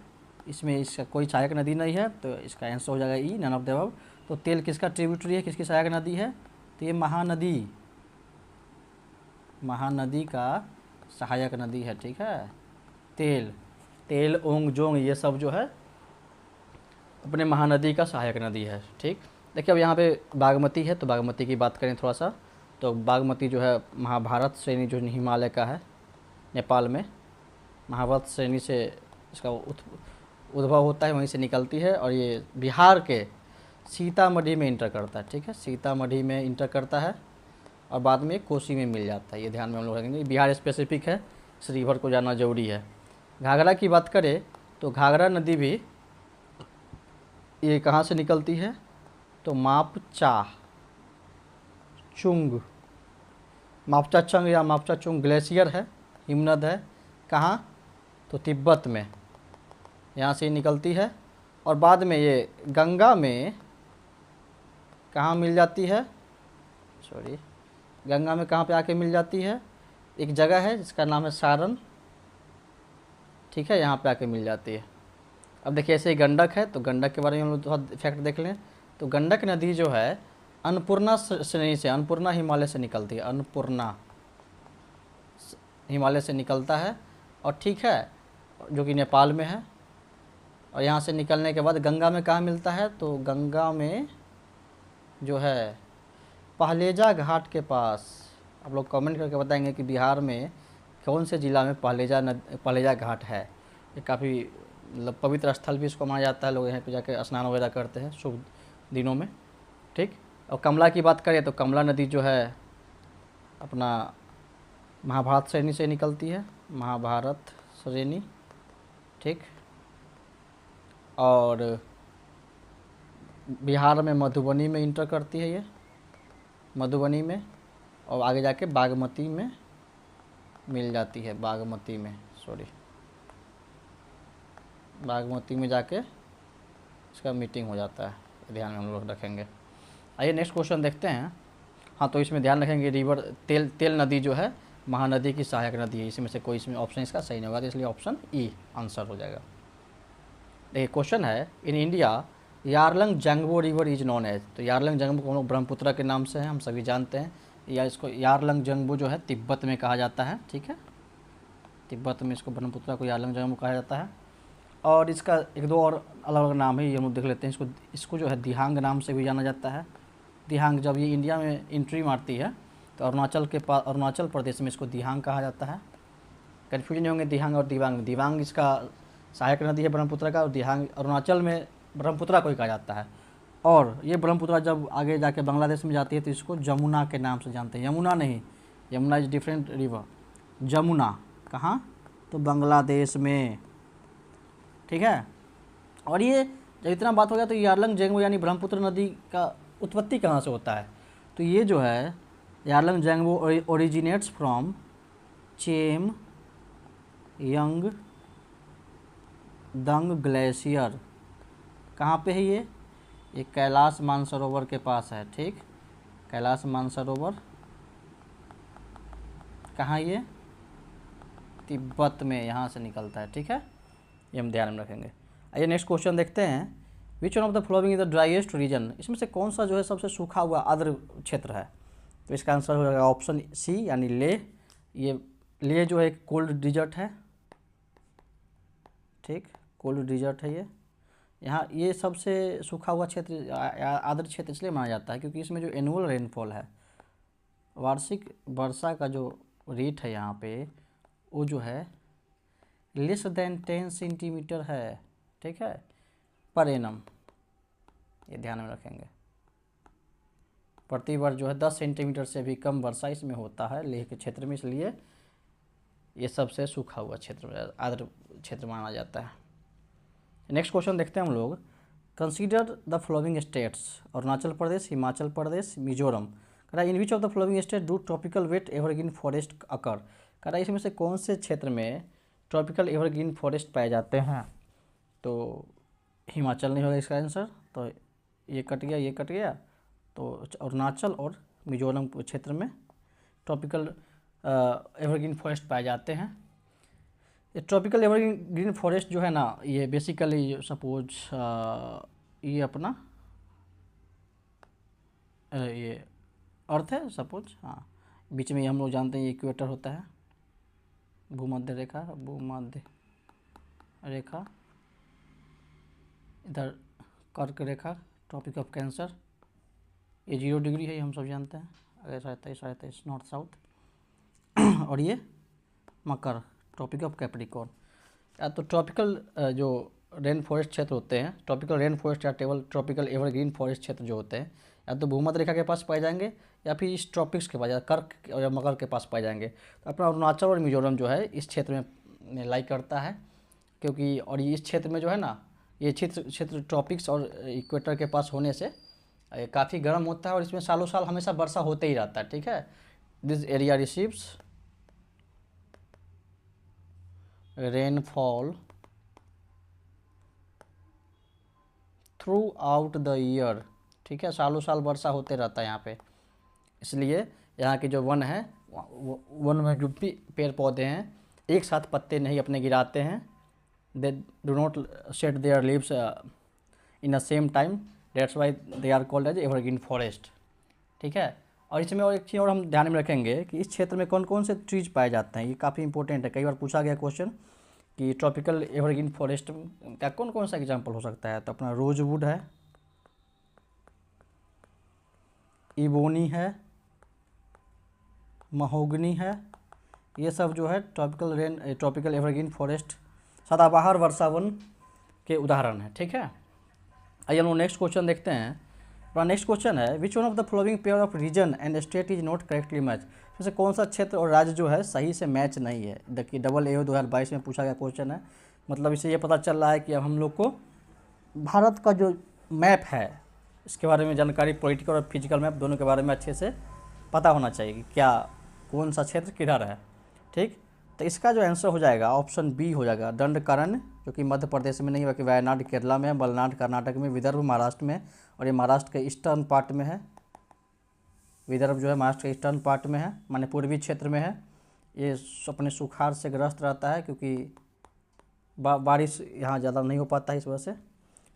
[SPEAKER 1] इसमें इसका कोई सहायक नदी नहीं है, तो इसका आंसर हो जाएगा ई, नन ऑफ द अबव। तो तेल किसका ट्रिब्यूटरी है, किसकी सहायक नदी है? तो ये महानदी का सहायक नदी है, ठीक है। तेल ओंग जोंग ये सब जो है अपने महानदी का सहायक नदी है, ठीक। देखिए अब यहाँ पे बागमती है, तो बागमती की बात करें थोड़ा सा, तो बागमती जो है महाभारत श्रेणी जो हिमालय का है नेपाल में, महाभारत श्रेणी से इसका उद्भव होता है, वहीं से निकलती है, और ये बिहार के सीतामढ़ी में इंटर करता है, ठीक है, सीतामढ़ी में इंटर करता है, और बाद में कोसी में मिल जाता है। ये ध्यान में हम लोग रखेंगे, बिहार स्पेसिफिक है, इस रिवर को जानना जरूरी है। घाघरा की बात करें तो घाघरा नदी भी ये कहाँ से निकलती है, तो मापचा चुंग, मापचा चंग या मापचा चुंग ग्लेशियर है, हिमनद है, कहाँ, तो तिब्बत में, यहाँ से निकलती है। और बाद में ये गंगा में कहाँ मिल जाती है, सॉरी, गंगा में कहाँ पे आके मिल जाती है, एक जगह है जिसका नाम है सारण, ठीक है, यहाँ पे आके मिल जाती है। अब देखिए ऐसे ही गंडक है, तो गंडक के बारे में हम लोग थोड़ा फैक्ट देख लें। तो गंडक नदी जो है अन्नपूर्णा श्रेणी से, अन्नपूर्णा हिमालय से निकलती है, अन्नपूर्णा हिमालय से निकलता है, और ठीक है, जो कि नेपाल में है। और यहाँ से निकलने के बाद गंगा में कहाँ मिलता है, तो गंगा में जो है पहलेजा घाट के पास। आप लोग कमेंट करके बताएंगे कि बिहार में कौन से ज़िला में पहलेजा घाट है। ये काफ़ी मतलब पवित्र स्थल भी इसको माना जाता है, लोग यहाँ पे जाके स्नान वगैरह करते हैं शुभ दिनों में, ठीक। और कमला की बात करें तो कमला नदी जो है अपना महाभारत श्रेणी से निकलती है, महाभारत श्रेणी, ठीक। और बिहार में मधुबनी में इंटर करती है ये, मधुबनी में, और आगे जाके बागमती में मिल जाती है, बागमती में, सॉरी, बागमती में जाके इसका मीटिंग हो जाता है, ध्यान में हम लोग रखेंगे। आइए नेक्स्ट क्वेश्चन देखते हैं। हाँ, तो इसमें ध्यान रखेंगे रिवर तेल नदी जो है महानदी की सहायक नदी है, इसमें से कोई इसमें ऑप्शन इसका सही नहीं होगा, तो इसलिए ऑप्शन ई आंसर हो जाएगा। देखिए क्वेश्चन है, in India Yarlung Zangbo river is known as, तो यारलंग जंगबो को हम लोग ब्रह्मपुत्र के नाम से है, हम सभी जानते हैं, या इसको यारलंग जंगबो जो है तिब्बत में कहा जाता है, ठीक है, तिब्बत में इसको ब्रह्मपुत्र को यारलंग जंगबो कहा जाता है। और इसका एक दो और अलग अलग नाम है, ये हम लोग देख लेते हैं। इसको जो है दिहांग नाम से भी जाना जाता है। दिहांग जब ये इंडिया में एंट्री मारती है तो अरुणाचल प्रदेश में इसको दिहांग कहा जाता है। कन्फ्यूजन नहीं होंगे दिहांग और दिवांग, दिवांग इसका सहायक नदी है ब्रह्मपुत्र का, और दिहांग अरुणाचल में ब्रह्मपुत्र को ही कहा जाता है। और ये ब्रह्मपुत्र जब आगे जाके बांग्लादेश में जाती है तो इसको जमुना के नाम से जानते हैं, यमुना नहीं, Yamuna is different river, Jamuna कहाँ, तो बांग्लादेश में, ठीक है। और ये जब इतना बात हो गया तो यारलंग जंगबो यानी ब्रह्मपुत्र नदी का उत्पत्ति कहाँ से होता है, तो ये जो है Yarlung Zangbo originates from Chemayungdung glacier. कहाँ पे है ये कैलाश मानसरोवर के पास है, ठीक, कैलाश मानसरोवर कहाँ, ये तिब्बत में, यहाँ से निकलता है, ठीक है, ये हम ध्यान में रखेंगे। आइए नेक्स्ट क्वेश्चन देखते हैं। Which one of the following is the driest region, इसमें से कौन सा जो है सबसे सूखा हुआ आर्द्र क्षेत्र है, तो इसका आंसर हो जाएगा ऑप्शन सी यानी लेह। ये लेह जो है एक कोल्ड डिजर्ट है, ठीक, कोल्ड डिजर्ट है ये। यहाँ ये सबसे सूखा हुआ क्षेत्र आर्द्र क्षेत्र इसलिए माना जाता है क्योंकि इसमें जो एनुअल रेनफॉल है, वार्षिक वर्षा का जो रेट है यहाँ पे, वो जो है लेस देन 10 सेंटीमीटर है, ठीक है, पर एनम, ये ध्यान में रखेंगे। प्रति वर्ष जो है 10 सेंटीमीटर से भी कम वर्षा इसमें होता है लेह के क्षेत्र में, इसलिए ये सबसे सूखा हुआ क्षेत्र आर्द्र क्षेत्र माना जाता है। नेक्स्ट क्वेश्चन देखते हैं हम लोग। Consider the following states, Arunachal Pradesh, Himachal Pradesh, Mizoram. कह रहा है in which of the following state do tropical wet evergreen forest occur. कह रहा है इसमें से कौन से क्षेत्र में ट्रॉपिकल एवरग्रीन फॉरेस्ट पाए जाते हैं, तो हिमाचल नहीं होगा इसका आंसर, तो ये कट गया, ये कट गया, तो अरुणाचल और मिजोरम क्षेत्र में ट्रॉपिकल एवरग्रीन फॉरेस्ट पाए जाते हैं। ये ट्रॉपिकल एवरग्रीन फॉरेस्ट जो है ना, ये बेसिकली सपोज ये अपना ये अर्थ है सपोज, हाँ, बीच में हम लोग जानते हैं इक्वेटर होता है, भूमध्य रेखा, इधर कर्क रेखा, ट्रॉपिक ऑफ कैंसर, ये 0 डिग्री है, ये हम सब जानते हैं, अगर 27 नॉर्थ साउथ और ये मकर, ट्रॉपिक ऑफ कैप्रिकॉर्न। या तो ट्रॉपिकल जो रेन फॉरेस्ट क्षेत्र होते हैं, ट्रॉपिकल रेन फॉरेस्ट या ट्रॉपिकल एवरग्रीन फॉरेस्ट क्षेत्र जो होते हैं, या तो भूमध्य रेखा के पास पाए जाएंगे या फिर इस ट्रॉपिक्स के पास या कर्क और मकर के पास पाए जाएंगे। तो अपना अरुणाचल और मिजोरम जो है इस क्षेत्र में लाई करता है, क्योंकि और इस क्षेत्र में जो है ना, ये क्षेत्र ट्रॉपिक्स और इक्वेटर के पास होने से काफ़ी गर्म होता है और इसमें सालों साल हमेशा वर्षा होते ही रहता है। ठीक है, this area receives rainfall through out the year. ठीक है, सालों साल वर्षा होते रहता है यहाँ पे, इसलिए यहाँ के जो वन है, वन में जो भी पेड़ पौधे हैं एक साथ पत्ते नहीं अपने गिराते हैं। They do not shed their leaves in the same time, that's why they are called as evergreen forest. ठीक है, और इसमें और एक चीज़ और हम ध्यान में रखेंगे कि इस क्षेत्र में कौन कौन से ट्रीज पाए जाते हैं। ये काफ़ी इंपॉर्टेंट है, कई बार पूछा गया क्वेश्चन कि ट्रॉपिकल एवरग्रीन फॉरेस्ट का कौन कौन सा एग्जाम्पल हो सकता है। तो अपना रोजवुड है, इबोनी है, महोगनी है, ये सब जो है ट्रॉपिकल एवरग्रीन फॉरेस्ट सदाबहार वर्षावन के उदाहरण है। ठीक है, आइए हम नेक्स्ट क्वेश्चन देखते हैं। अपना नेक्स्ट क्वेश्चन है, which one of the following pair of region and state is not correctly match. जैसे कौन सा क्षेत्र और राज्य जो है सही से मैच नहीं है। देखिए AA 2022 में पूछा गया क्वेश्चन है, मतलब इससे ये पता चल रहा है कि अब हम लोग को भारत का जो मैप है इसके बारे में जानकारी, पॉलिटिकल और फिजिकल मैप दोनों के बारे में अच्छे से पता होना चाहिए कि क्या कौन सा क्षेत्र किधर है। ठीक, तो इसका जो आंसर हो जाएगा ऑप्शन बी हो जाएगा, दंडकारण्य, जो कि मध्य प्रदेश में नहीं बल्कि वायनाड केरला में, मलनाड कर्नाटक में, विदर्भ महाराष्ट्र में, और ये महाराष्ट्र के ईस्टर्न पार्ट में है। विदर्भ जो है महाराष्ट्र के ईस्टर्न पार्ट में है, माने पूर्वी क्षेत्र में है। ये अपने सुखाड़ से ग्रस्त रहता है क्योंकि बारिश यहाँ ज़्यादा नहीं हो पाता है इस वजह से।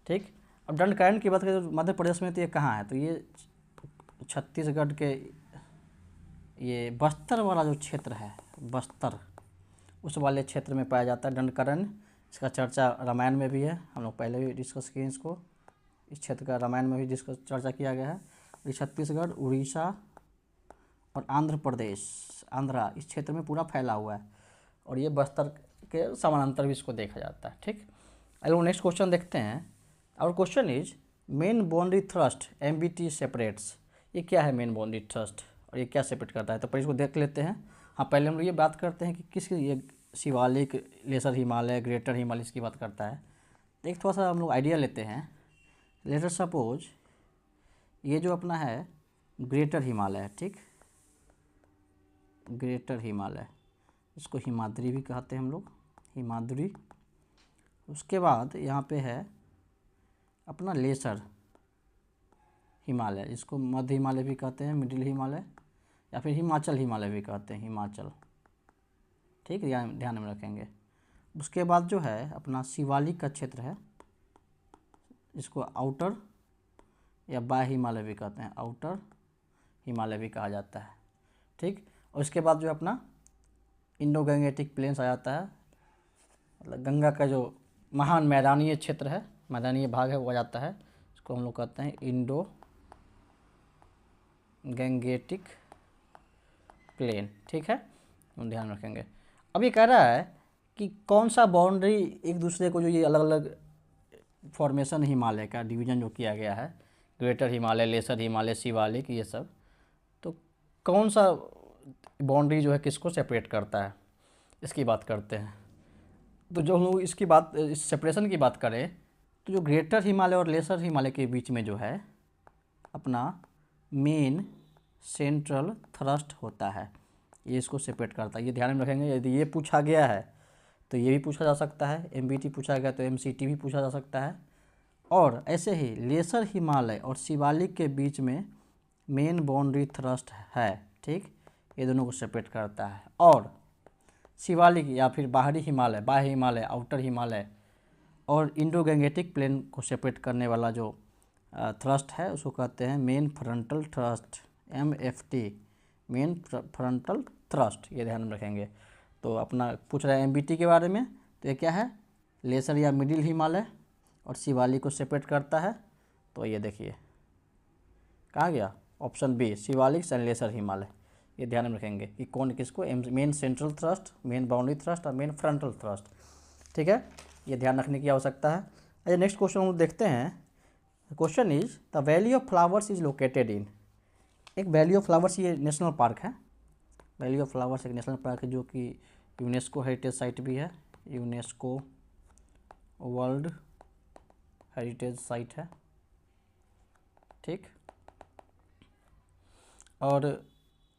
[SPEAKER 1] ठीक, अब दंडकारण्य की बात करें तो मध्य प्रदेश में तो ये कहाँ है, तो ये छत्तीसगढ़ के ये बस्तर वाला जो क्षेत्र है, बस्तर उस वाले क्षेत्र में पाया जाता है दंडकारण्य। इसका चर्चा रामायण में भी है, हम लोग पहले भी डिस्कस किए इसको, इस क्षेत्र का रामायण में भी डिस्कस चर्चा किया गया है। ये छत्तीसगढ़, उड़ीसा और आंध्र प्रदेश, आंध्रा इस क्षेत्र में पूरा फैला हुआ है और ये बस्तर के समानांतर भी इसको देखा जाता है। ठीक, अगर नेक्स्ट क्वेश्चन देखते हैं। Our question is main boundary thrust MBT separates. ये क्या है मेन बाउंड्री थ्रस्ट और ये क्या सेपरेट करता है, तो पहले इसको देख लेते हैं। हाँ, पहले हम लोग ये बात करते हैं कि किस ये शिवालिक, लेसर हिमालय, ग्रेटर हिमालय इसकी बात करता है। तो एक थोड़ा सा हम लोग आइडिया लेते हैं। लेटर सपोज ये जो अपना है ग्रेटर हिमालय है। ठीक, ग्रेटर हिमालय, इसको हिमाद्री भी कहते हैं हम लोग, हिमाद्री। उसके बाद यहाँ पे है अपना लेसर हिमालय, इसको मध्य हिमालय भी कहते हैं, मिडिल हिमालय, या फिर हिमाचल हिमालय भी कहते हैं, हिमाचल। ठीक, ध्यान में रखेंगे। उसके बाद जो है अपना शिवालिक का क्षेत्र है, इसको आउटर या बाह्य हिमालय भी कहते हैं, आउटर हिमालय भी कहा जाता है। ठीक, और उसके बाद जो अपना इंडो गंगेटिक प्लेन्स आ जाता है, मतलब गंगा का जो महान मैदानीय क्षेत्र है, मैदानीय भाग है वो आ जाता है, इसको हम लोग कहते हैं इंडो गंगेटिक प्लेन। ठीक है, हम ध्यान रखेंगे। अब ये कह रहा है कि कौन सा बाउंड्री एक दूसरे को, जो ये अलग अलग फॉर्मेशन हिमालय का डिवीज़न जो किया गया है, ग्रेटर हिमालय, लेसर हिमालय, शिवालिक, ये सब, तो कौन सा बाउंड्री जो है किसको सेपरेट करता है, इसकी बात करते हैं। तो जो हम लोग इसकी बात, इस सेपरेशन की बात करें, तो जो ग्रेटर हिमालय और लेसर हिमालय के बीच में जो है अपना मेन सेंट्रल थ्रस्ट होता है, ये इसको सेपरेट करता है। ये ध्यान में रखेंगे, यदि ये पूछा गया है तो ये भी पूछा जा सकता है, MBT पूछा गया तो MCT भी पूछा जा सकता है। और ऐसे ही लेसर हिमालय और शिवालिक के बीच में मेन बाउंड्री थ्रस्ट है। ठीक, ये दोनों को सेपरेट करता है। और शिवालिक या फिर बाहरी हिमालय, बाह्य हिमालय, आउटर हिमालय और इंडो गंगेटिक प्लेन को सेपरेट करने वाला जो थ्रस्ट है उसको कहते हैं main frontal thrust, MFT, main frontal thrust. ये ध्यान में रखेंगे। तो अपना पूछ रहा है MBT के बारे में, तो ये क्या है, लेसर या मिडिल हिमालय और शिवालिक को सेपरेट करता है। तो ये देखिए कहाँ गया, option B, Shivalik and lesser Himalaya. ये ध्यान में रखेंगे कि कौन किसको, main central thrust, main boundary thrust और मेन फ्रंटल थ्रस्ट। ठीक है, ये ध्यान रखने की आवश्यकता है। अच्छा, नेक्स्ट क्वेश्चन हम देखते हैं। Question is the valley of flowers is located इन। एक वैली ऑफ फ्लावर्स ये नेशनल पार्क है। वैली ऑफ फ्लावर्स एक नेशनल पार्क है जो कि यूनेस्को हेरिटेज साइट भी है, यूनेस्को वर्ल्ड हेरिटेज साइट है, ठीक। और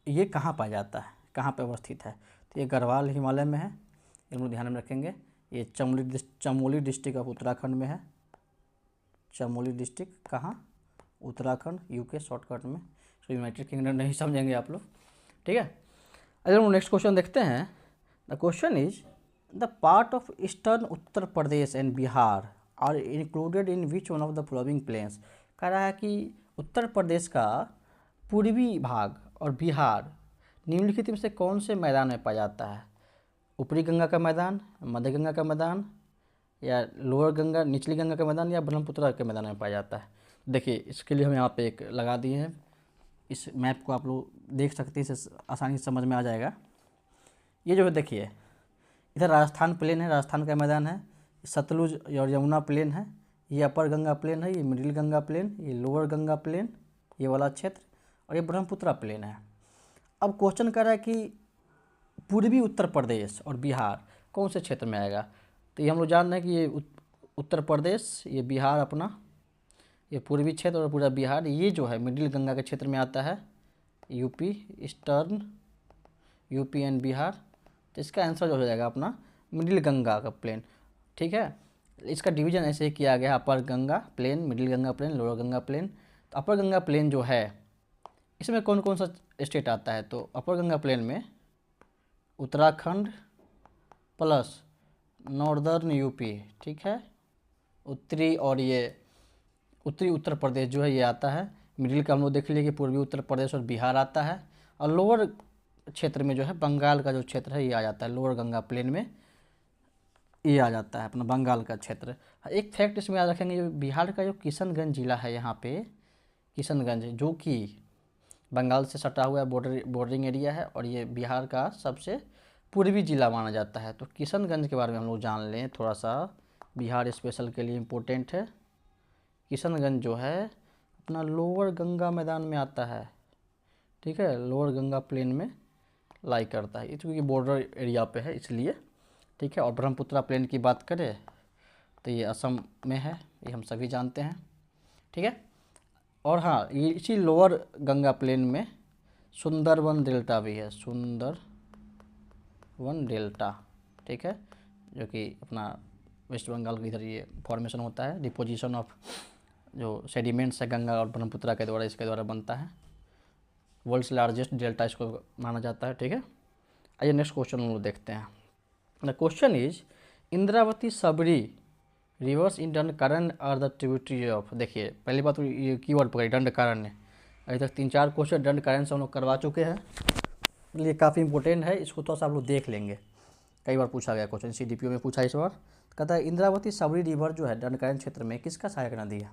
[SPEAKER 1] ये कहाँ पाया जाता है, कहाँ पे अवस्थित है? तो ये गढ़वाल हिमालय में है, ये हम लोग ध्यान में रखेंगे। ये चमोली डिस्ट्रिक्ट ऑफ उत्तराखंड में है। चमोली डिस्ट्रिक्ट कहाँ? उत्तराखंड, यूके शॉर्टकट में। तो यूनाइटेड किंगडम नहीं समझेंगे आप लोग, ठीक है। अगर हम नेक्स्ट क्वेश्चन देखते हैं, the question is the part of eastern Uttar Pradesh and Bihar are included in which one of the following plains. कह रहा है कि उत्तर प्रदेश का पूर्वी भाग और बिहार निम्नलिखित में से कौन से मैदान में पाया जाता है? ऊपरी गंगा का मैदान, मध्य गंगा का मैदान, या लोअर गंगा निचली गंगा का मैदान, या ब्रह्मपुत्र के मैदान में पाया जाता है? देखिए इसके लिए हम यहाँ पे एक लगा दिए हैं। इस मैप को आप लोग देख सकते हैं, इससे आसानी से समझ में आ जाएगा। ये जो है देखिए, इधर राजस्थान प्लेन है, राजस्थान का मैदान है। सतलुज और यमुना प्लेन है। ये अपर गंगा प्लेन है, ये मिडिल गंगा प्लेन, ये लोअर गंगा प्लेन, ये वाला क्षेत्र, और ये ब्रह्मपुत्र प्लेन है। अब क्वेश्चन कर रहा है कि पूर्वी उत्तर प्रदेश और बिहार कौन से क्षेत्र में आएगा? तो ये हम लोग जान रहे हैं कि ये उत्तर प्रदेश, ये बिहार अपना, ये पूर्वी क्षेत्र और पूरा बिहार, ये जो है मिडिल गंगा के क्षेत्र में आता है, UP, eastern UP and Bihar. तो इसका आंसर जो हो जाएगा अपना मिडिल गंगा का प्लेन, ठीक है। इसका डिवीजन ऐसे ही किया गया, upper Ganga plain, middle Ganga plain, lower Ganga plain. तो अपर गंगा प्लेन जो है इसमें कौन कौन सा स्टेट आता है? तो अपर गंगा प्लेन में उत्तराखंड प्लस नॉर्दर्न यूपी, ठीक है, उत्तरी, और ये उत्तरी उत्तर प्रदेश जो है ये आता है। मिडिल का हम लोग देख लिए कि पूर्वी उत्तर प्रदेश और बिहार आता है। और लोअर क्षेत्र में जो है बंगाल का जो क्षेत्र है ये आ जाता है, लोअर गंगा प्लेन में ये आ जाता है अपना बंगाल का क्षेत्र। एक फैक्ट इसमें याद रखेंगे, जो बिहार का जो किशनगंज जिला है, यहाँ पे किशनगंज जो कि बंगाल से सटा हुआ बॉर्डरिंग एरिया है, और ये बिहार का सबसे पूर्वी जिला माना जाता है। तो किशनगंज के बारे में हम लोग जान लें थोड़ा सा, बिहार स्पेशल के लिए इम्पोर्टेंट है। किशनगंज जो है अपना लोअर गंगा मैदान में आता है, ठीक है, लोअर गंगा प्लेन में लाई करता है, क्योंकि बॉर्डर एरिया पे है इसलिए, ठीक है। और ब्रह्मपुत्र प्लेन की बात करें तो ये असम में है, ये हम सभी जानते हैं, ठीक है। और हाँ, ये इसी लोअर गंगा प्लेन में सुंदरवन डेल्टा भी है, सुंदरवन डेल्टा, ठीक है, जो कि अपना वेस्ट बंगाल के इधर ये फॉर्मेशन होता है, डिपोजिशन ऑफ जो सेडिमेंट्स है गंगा और ब्रह्मपुत्र के द्वारा, इसके द्वारा बनता है। वर्ल्ड्स लार्जेस्ट डेल्टा इसको माना जाता है, ठीक है। आइए नेक्स्ट क्वेश्चन हम लोग देखते हैं। The question is Indravati Sabari rivers in Dandakaranya are the tributary of. देखिए पहली बात तो ये कीवर्ड पकड़ी, दंडकारण्य। अभी तक 3-4 क्वेश्चन दंडकारण्य से हम लोग करवा चुके हैं, ये काफ़ी इंपॉर्टेंट है, इसको थोड़ा सा आप लोग देख लेंगे। कई बार पूछा गया क्वेश्चन, CDPO में पूछा इस बार। कहता है इंद्रावती सबरी रिवर जो है दंडकारण्य क्षेत्र में किसका सहायक नदी है?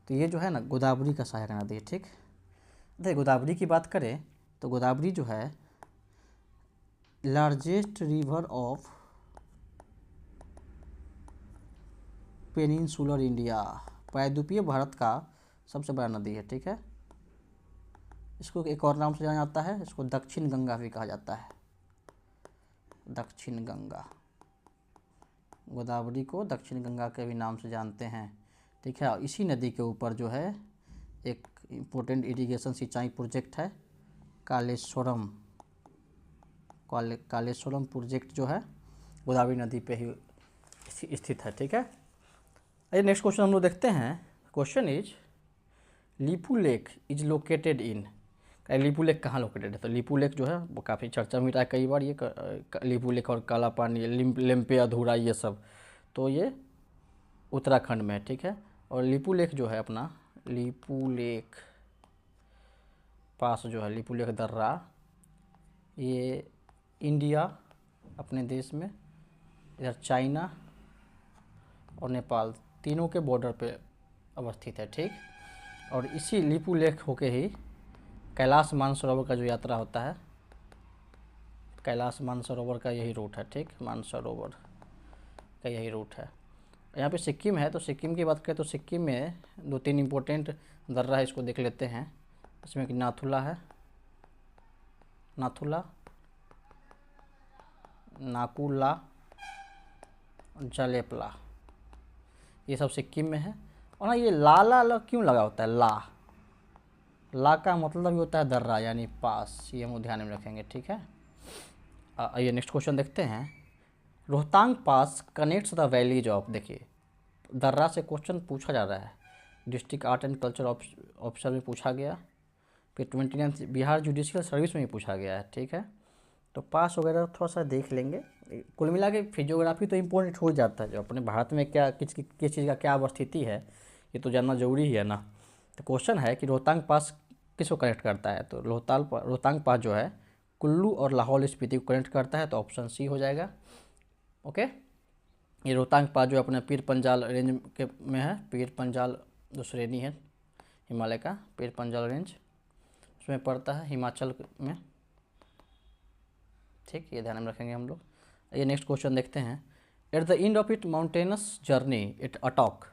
[SPEAKER 1] तो ये जो है ना गोदावरी का सहायक नदी है, ठीक। देखिए गोदावरी की बात करें तो गोदावरी जो है largest river of peninsular India, प्रायद्वीपीय भारत का सबसे बड़ा नदी है, ठीक है। इसको एक और नाम से जाना जाता है, इसको दक्षिण गंगा भी कहा जाता है, दक्षिण गंगा। गोदावरी को दक्षिण गंगा के भी नाम से जानते हैं, ठीक है। इसी नदी के ऊपर जो है एक इम्पोर्टेंट इरिगेशन सिंचाई प्रोजेक्ट है, कालेश्वरम प्रोजेक्ट जो है गोदावरी नदी पे ही स्थित है, ठीक है। आइए नेक्स्ट क्वेश्चन हम लोग देखते हैं। Question is Lipu lake is located in. Lipu lake कहाँ लोकेटेड है? तो लीपू लेक जो है वो काफ़ी चर्चा में रहा है कई बार, ये लीपू लेक और काला पानी, लेम्पे अधूरा, ये सब तो ये उत्तराखंड में है, ठीक है। और लीपू लेक जो है अपना, लीपू लेक पास जो है लीपू लेक दर्रा, ये इंडिया अपने देश में, इधर चाइना और नेपाल तीनों के बॉर्डर पे अवस्थित है, ठीक। और इसी लीपू लेक होके ही कैलाश मानसरोवर का जो यात्रा होता है, कैलाश मानसरोवर का यही रूट है, ठीक, मानसरोवर का यही रूट है। यहाँ पे सिक्किम है, तो सिक्किम की बात करें तो सिक्किम में 2-3 इम्पोर्टेंट दर्रा है, इसको देख लेते हैं। इसमें कि नाथुला है, नाथुला, नाकुला, जलेपला, ये सब सिक्किम में है। और ना ये ला क्यों लगा होता है? ला का मतलब ही होता है दर्रा यानी पास, ये हम ध्यान में रखेंगे, ठीक है। आइए नेक्स्ट क्वेश्चन देखते हैं। रोहतांग पास कनेक्ट्स द वैलीज ऑफ, देखिए दर्रा से क्वेश्चन पूछा जा रहा है, district art and culture officer में पूछा गया, फिर 29 बिहार जुडिशियल सर्विस में भी पूछा गया है, ठीक है। तो पास वगैरह थोड़ा सा देख लेंगे। कुल मिला के फिजियोग्राफी तो इम्पोर्टेंट हो जाता है, जो अपने भारत में क्या किस चीज़ का क्या अवस्थिति है ये तो जानना जरूरी ही है ना। तो क्वेश्चन है कि रोहतांग पास किसको कनेक्ट करता है? तो रोहतांग पास जो है कुल्लू और लाहौल स्पीति को कनेक्ट करता है, तो ऑप्शन सी हो जाएगा। ओके, ये रोहतांग पास जो अपने पीर पंजाल रेंज के में है, पीर पंजाल जो श्रेणी है हिमालय का, पीर पंजाल रेंज उसमें पड़ता है, हिमाचल में, ठीक, ये ध्यान में रखेंगे हम लोग। ये नेक्स्ट क्वेश्चन देखते हैं। At the end of it mountainous journey it Attock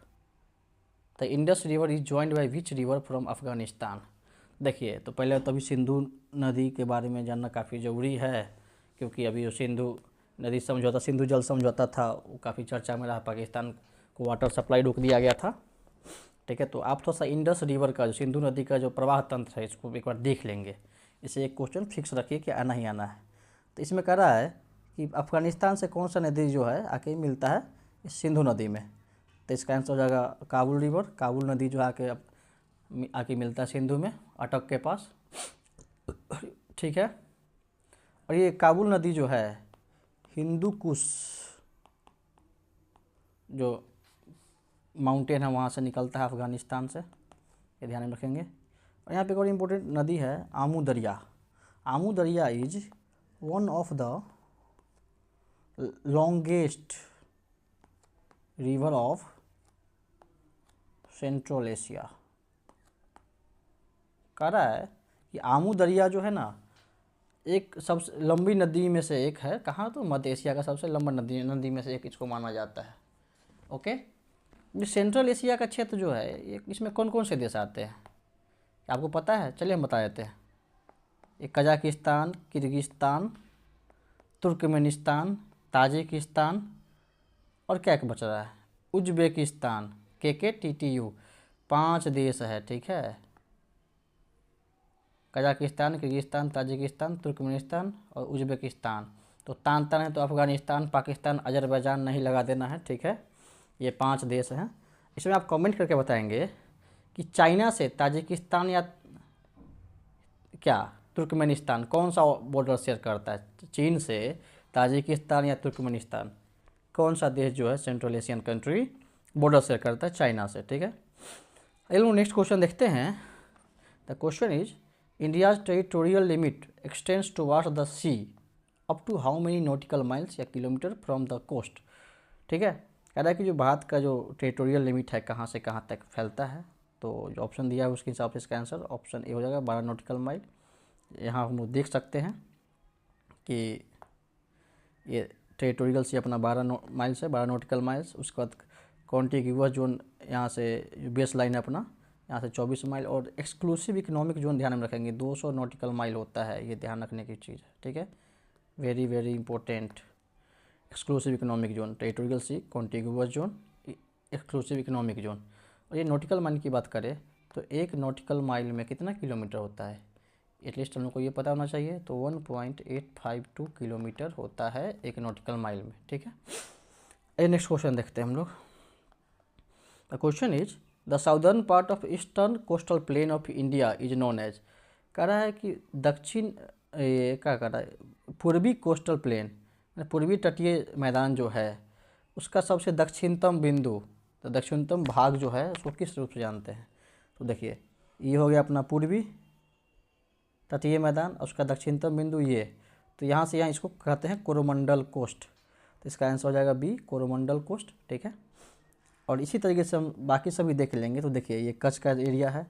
[SPEAKER 1] the Indus river is joined by which river from Afghanistan. देखिए, तो पहले तो अभी सिंधु नदी के बारे में जानना काफ़ी ज़रूरी है, क्योंकि अभी जो सिंधु नदी समझौता, सिंधु जल समझौता था, वो काफ़ी चर्चा में रहा, पाकिस्तान को वाटर सप्लाई रोक दिया गया था, ठीक है। तो आप थोड़ा सा इंडस रिवर का, जो सिंधु नदी का जो प्रवाह तंत्र है, इसको एक बार देख लेंगे। इसे एक क्वेश्चन फिक्स रखिए कि आना ही आना है। तो इसमें कह रहा है कि अफ़गानिस्तान से कौन सा नदी जो है आके मिलता है इस सिंधु नदी में, तो इसका आंसर हो जाएगा काबुल रिवर, काबुल नदी जो आके मिलता है सिंधु में, अटक के पास, ठीक है। और ये काबुल नदी जो है हिंदू कुश जो माउंटेन है वहाँ से निकलता है, अफ़गानिस्तान से, ये ध्यान में रखेंगे। और यहाँ पे एक और इम्पोर्टेंट नदी है आमू दरिया। आमू दरिया is one of the longest river of central Asia. कह रहा है कि आमू दरिया जो है ना, एक सबसे लंबी नदी में से एक है, कहाँ? तो मध्य एशिया का सबसे लंबा नदी में से एक इसको माना जाता है। ओके, ये सेंट्रल एशिया का क्षेत्र जो है, ये इसमें कौन कौन से देश आते हैं आपको पता है? चलिए हम बता देते हैं। ये कजाकिस्तान, किर्गिस्तान, तुर्कमेनिस्तान, ताजिकिस्तान और क्या बच रहा है? उज्बेकिस्तान, KKTTU, 5 देश है, ठीक है। कजाकिस्तान, किर्गिस्तान, ताजिकिस्तान, तुर्कमेनिस्तान और उज्बेकिस्तान। तो तान है तो अफ़गानिस्तान, पाकिस्तान, अजरबैजान नहीं लगा देना है, ठीक है। ये 5 देश हैं। इसमें आप कमेंट करके बताएंगे कि चाइना से ताजिकिस्तान या क्या तुर्कमेनिस्तान कौन सा बॉर्डर शेयर करता है? चीन से ताजिकिस्तान या तुर्कमेनिस्तान, कौन सा देश जो है central Asian country border share करता है चाइना से, ठीक है। चलो नेक्स्ट क्वेश्चन देखते हैं। The question is India's territorial limit extends towards the sea up to how many nautical miles या किलोमीटर फ्रॉम द कोस्ट, ठीक है। कह रहा है कि जो भारत का जो टेरिटोरियल लिमिट है कहाँ से कहाँ तक फैलता है, तो जो ऑप्शन दिया है उसके हिसाब से इसका आंसर ऑप्शन ए हो जाएगा, 12 नॉटिकल माइल। यहाँ हम लोग देख सकते हैं कि ये टेरिटोरियल से अपना 12 माइल्स है, 12 नॉटिकल माइल्स। उसके बाद कॉन्टिग्यूअस जोन यहाँ से बेस लाइन है अपना, यहाँ से 24 माइल, और एक्सक्लूसिव इकोनॉमिक जोन ध्यान में रखेंगे 200 नॉटिकल माइल होता है, ये ध्यान रखने की चीज़ है, ठीक है। Very very important. Exclusive economic zone, territorial सी, contiguous zone, exclusive economic zone. और ये नॉटिकल माइल की बात करें तो 1 नॉटिकल माइल में कितना किलोमीटर होता है? एटलीस्ट हम लोग को ये पता होना चाहिए। तो 1.852 किलोमीटर होता है 1 नॉटिकल माइल में, ठीक है। ये नेक्स्ट क्वेश्चन देखते हैं हम लोग। The question is the southern part of eastern coastal plain of India is known as. कह रहा है कि दक्षिण, ये क्या कह रहा है, पूर्वी कोस्टल प्लेन, पूर्वी तटीय मैदान जो है उसका सबसे दक्षिणतम बिंदु, तो दक्षिणतम भाग जो है उसको किस रूप से जानते हैं? तो देखिए, ये हो गया अपना पूर्वी तटीय मैदान, और उसका दक्षिणतम बिंदु ये, तो यहाँ से यहाँ इसको कहते हैं कोरोमंडल कोस्ट। तो इसका आंसर हो जाएगा बी, कोरोमंडल कोस्ट, ठीक है। और इसी तरीके से हम बाकी सभी देख लेंगे। तो देखिए, ये कच्छ का एरिया है,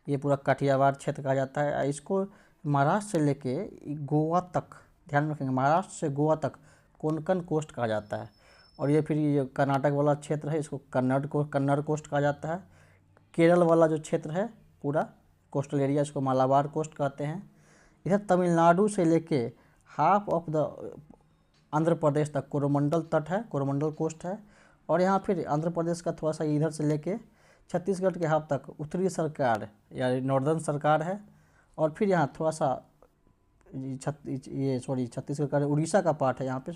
[SPEAKER 1] ये पूरा काठियावाड़ क्षेत्र कहा जाता है। इसको महाराष्ट्र से लेके गोवा तक, ध्यान रखेंगे, महाराष्ट्र से गोवा तक कोंकण कोस्ट कहा जाता है। और ये फिर ये कर्नाटक वाला क्षेत्र है, इसको कन्नड़ कोस्ट कहा जाता है। केरल वाला जो क्षेत्र है पूरा कोस्टल एरिया, इसको मालाबार कोस्ट कहते हैं। इधर तमिलनाडु से लेके half of the Andhra Pradesh तक कोरोमंडल तट है, कोरोमंडल कोस्ट है। और यहाँ फिर आंध्र प्रदेश का थोड़ा सा इधर से लेके छत्तीसगढ़ के हाफ तक उत्तरी सरकार या नॉर्दर्न सरकार है। और फिर यहाँ थोड़ा सा छत्तीसगढ़ का उड़ीसा का पार्ट है यहाँ पे,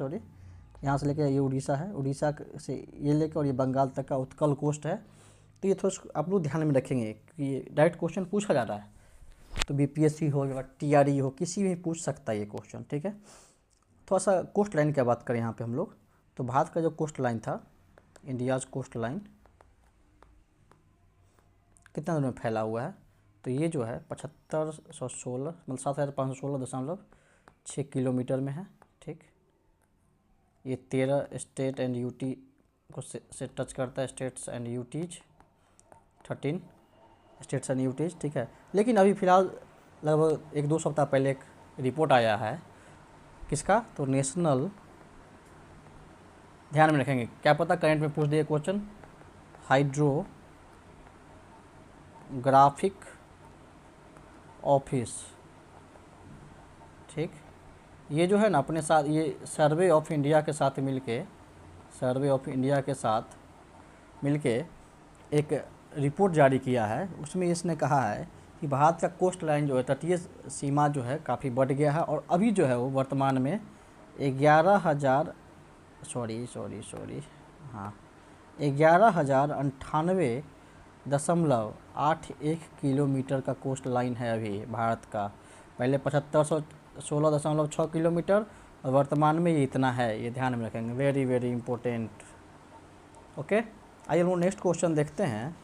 [SPEAKER 1] यहाँ से लेके ये उड़ीसा है, उड़ीसा से ये लेके और ये बंगाल तक का उत्कल कोस्ट है। तो ये थोड़ा आप लोग ध्यान में रखेंगे कि डायरेक्ट क्वेश्चन पूछा जा रहा है, तो बीपीएससी हो या टीआरई हो, किसी भी पूछ सकता है ये क्वेश्चन, ठीक है। थोड़ा सा कोस्ट लाइन की बात करें यहाँ पे हम लोग, तो भारत का जो कोस्ट लाइन था, इंडियाज़ कोस्ट लाइन कितना दूर में फैला हुआ है, तो ये जो है 7516 मतलब 7516.6 किलोमीटर में है, ठीक। ये 13 स्टेट एंड यूटी को से टच करता है, states and UTs, 13 states and UTs, ठीक है। लेकिन अभी फ़िलहाल लगभग 1-2 सप्ताह पहले एक रिपोर्ट आया है, किसका, तो नेशनल, ध्यान में रखेंगे, क्या पता करंट में पूछ दिए क्वेश्चन, हाइड्रोग्राफिक ऑफिस, ठीक। ये जो है ना अपने साथ ये सर्वे ऑफ इंडिया के साथ मिलके एक रिपोर्ट जारी किया है। उसमें इसने कहा है कि भारत का कोस्ट लाइन जो है, तटीय सीमा जो है काफ़ी बढ़ गया है, और अभी जो है वो वर्तमान में 11,098.81 किलोमीटर का कोस्ट लाइन है अभी भारत का। पहले 7516.6 किलोमीटर और वर्तमान में ये इतना है, ये ध्यान में रखेंगे, वेरी वेरी इंपॉर्टेंट। ओके, आइए हम नेक्स्ट क्वेश्चन देखते हैं।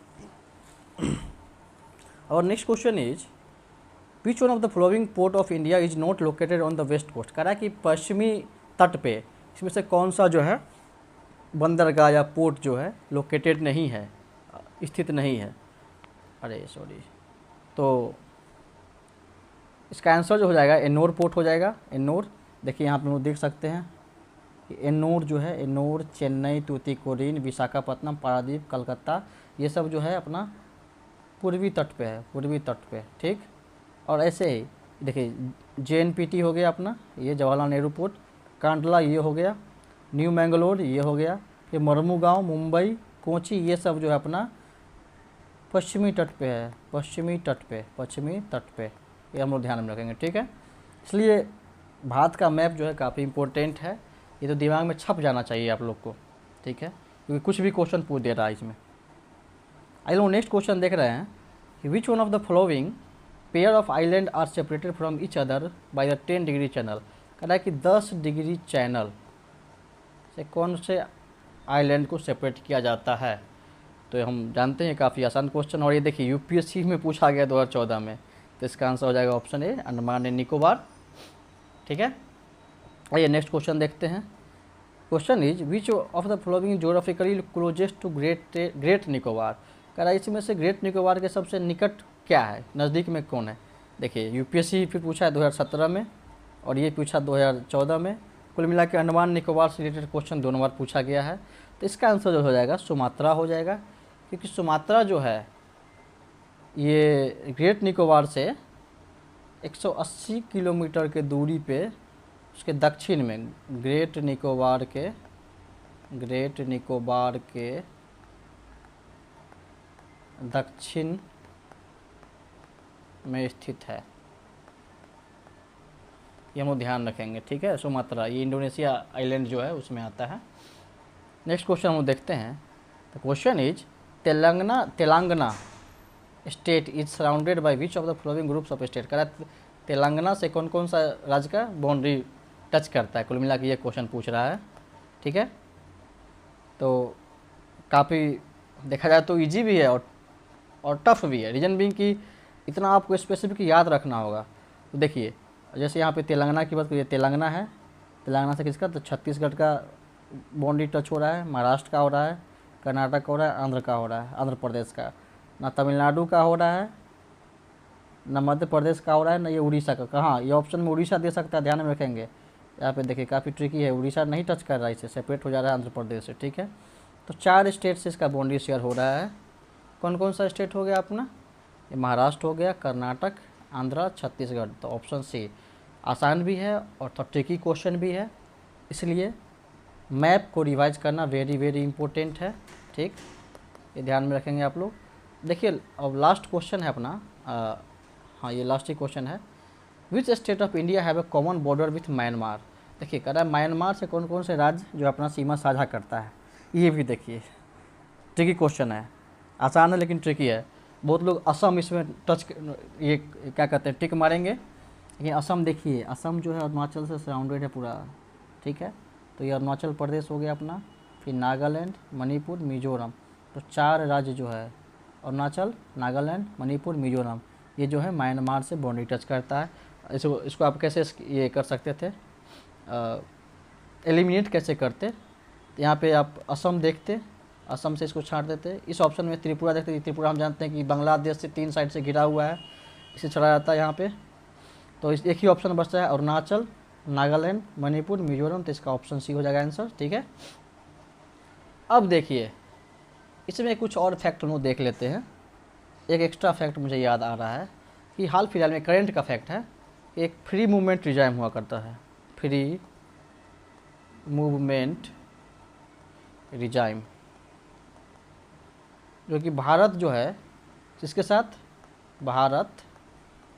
[SPEAKER 1] और next question is which one of the following port of India is not located on the west coast. कह रहा है कि पश्चिमी तट पे इसमें से कौन सा जो है बंदरगाह या पोर्ट जो है लोकेटेड नहीं है, स्थित नहीं है। तो इसका आंसर जो हो जाएगा एन्नोर पोर्ट हो जाएगा। एन्नोर, देखिए यहाँ पे हम लोग देख सकते हैं कि एन्नोर जो है, एन्नोर, चेन्नई, तूतीकोरिन, विशाखापट्टनम, पारादीप, कलकत्ता, ये सब जो है अपना पूर्वी तट पे है, पूर्वी तट पे, ठीक। और ऐसे ही देखिए JNPT हो गया अपना, ये जवाहरलाल नेहरू पोर्ट, कांडला ये हो गया, न्यू मैंगलोर ये हो गया, फिर मरमुगांव, मुंबई, कोची, ये सब जो है अपना पश्चिमी तट पे है, पश्चिमी तट पे, ये हम लोग ध्यान में रखेंगे, ठीक है। इसलिए भारत का मैप जो है काफ़ी इंपॉर्टेंट है, ये तो दिमाग में छप जाना चाहिए आप लोग को, ठीक है, क्योंकि कुछ भी क्वेश्चन पूछ दे रहा है इसमें। आई लोग नेक्स्ट क्वेश्चन देख रहे हैं कि which one of the following pair of island are separated from each other by the 10 degree channel. कह रहा है कि 10 डिग्री चैनल से कौन से आइलैंड को सेपरेट किया जाता है। तो हम जानते हैं काफ़ी आसान क्वेश्चन, और ये देखिए यूपीएससी में पूछा गया 2014 में, तो इसका आंसर हो जाएगा option A, Andaman and Nicobar, ठीक है। आइए नेक्स्ट क्वेश्चन देखते हैं। Question is which of the following geographically closest to great Nicobar. कह रहा है इसमें से ग्रेट निकोबार के सबसे निकट क्या है, नज़दीक में कौन है। देखिए यूपीएससी फिर पूछा है 2017 में, और ये पूछा 2014 में। कुल मिला के अंडमान निकोबार से रिलेटेड क्वेश्चन दोनों बार पूछा गया है। तो इसका आंसर जो हो जाएगा सुमात्रा हो जाएगा, क्योंकि सुमात्रा जो है ये ग्रेट निकोबार से 180 किलोमीटर के दूरी पे उसके दक्षिण में ग्रेट निकोबार के दक्षिण में स्थित है, ये हम ध्यान रखेंगे, ठीक है। सुमात्रा ये इंडोनेशिया आइलैंड जो है उसमें आता है। नेक्स्ट क्वेश्चन हम देखते हैं। The question is Telangana state is surrounded by which of the following groups of state. कह रहा है तेलंगाना से कौन कौन सा राज्य का बाउंड्री टच करता है, कुल मिला के ये क्वेश्चन पूछ रहा है, ठीक है। तो काफ़ी देखा जाए तो इजी भी है और टफ भी है, रीजन भी कि इतना आपको स्पेसिफिक याद रखना होगा। तो देखिए जैसे यहाँ पे तेलंगाना की बात करिए, तेलंगाना है, तेलंगाना से किसका, तो छत्तीसगढ़ का बाउंड्री टच हो रहा है, महाराष्ट्र का हो रहा है, कर्नाटक का हो रहा है, आंध्र का हो रहा है, आंध्र प्रदेश का, ना तमिलनाडु का हो रहा है, ना मध्य प्रदेश का हो रहा है, ना ये उड़ीसा का। कहाँ ये ऑप्शन में उड़ीसा दे सकता है, ध्यान में रखेंगे, यहाँ पे देखिए काफ़ी ट्रिकी है, उड़ीसा नहीं टच कर रहा है, इसे सेपरेट हो जा रहा है आंध्र प्रदेश से, ठीक है। तो 4 स्टेट से इसका बाउंड्री शेयर हो रहा है। कौन कौन सा स्टेट हो गया अपना, ये महाराष्ट्र हो गया, कर्नाटक, आंध्र, छत्तीसगढ़। तो ऑप्शन सी आसान भी है और थोड़ा ट्रिकी क्वेश्चन भी है, इसलिए मैप को रिवाइज करना वेरी वेरी इंपॉर्टेंट है, ठीक, ये ध्यान में रखेंगे आप लोग। देखिए अब लास्ट क्वेश्चन है अपना, हाँ ये लास्ट ही क्वेश्चन है, which state of India have a common border with Myanmar. देखिए कह रहा है म्यांमार से कौन कौन से राज्य जो अपना सीमा साझा करता है, ये भी देखिए ट्रिकी क्वेश्चन है, आसान है लेकिन ट्रिकी है। बहुत लोग असम इसमें टच, ये क्या कहते हैं, टिक मारेंगे, लेकिन असम देखिए, असम जो है अरुणाचल से सराउंडेड है पूरा, ठीक है। तो ये अरुणाचल प्रदेश हो गया अपना, फिर नागालैंड, मणिपुर, मिजोरम। तो 4 राज्य जो है अरुणाचल, नागालैंड, मणिपुर, मिजोरम, ये जो है म्यांमार से बाउंड्री टच करता है। इसको आप कैसे ये कर सकते थे, एलिमिनेट कैसे करते, यहाँ पे आप असम देखते, असम से इसको छाट देते। इस ऑप्शन में त्रिपुरा देखते, त्रिपुरा हम जानते हैं कि बांग्लादेश से 3 साइड से घिरा हुआ है, इसे छड़ा जाता है यहाँ पे। तो इस एक ही ऑप्शन बचता है अरुणाचल, नागालैंड, मणिपुर, मिजोरम। तो इसका ऑप्शन सी हो जाएगा आंसर, ठीक है। अब देखिए इसमें कुछ और फैक्ट हम लोग देख लेते हैं। एक एक्स्ट्रा फैक्ट मुझे याद आ रहा है कि हाल फिलहाल में करेंट का फैक्ट है, एक फ्री मूवमेंट रिजाइम हुआ करता है, फ्री मूवमेंट रिजाइम, जो कि भारत जो है, जिसके साथ भारत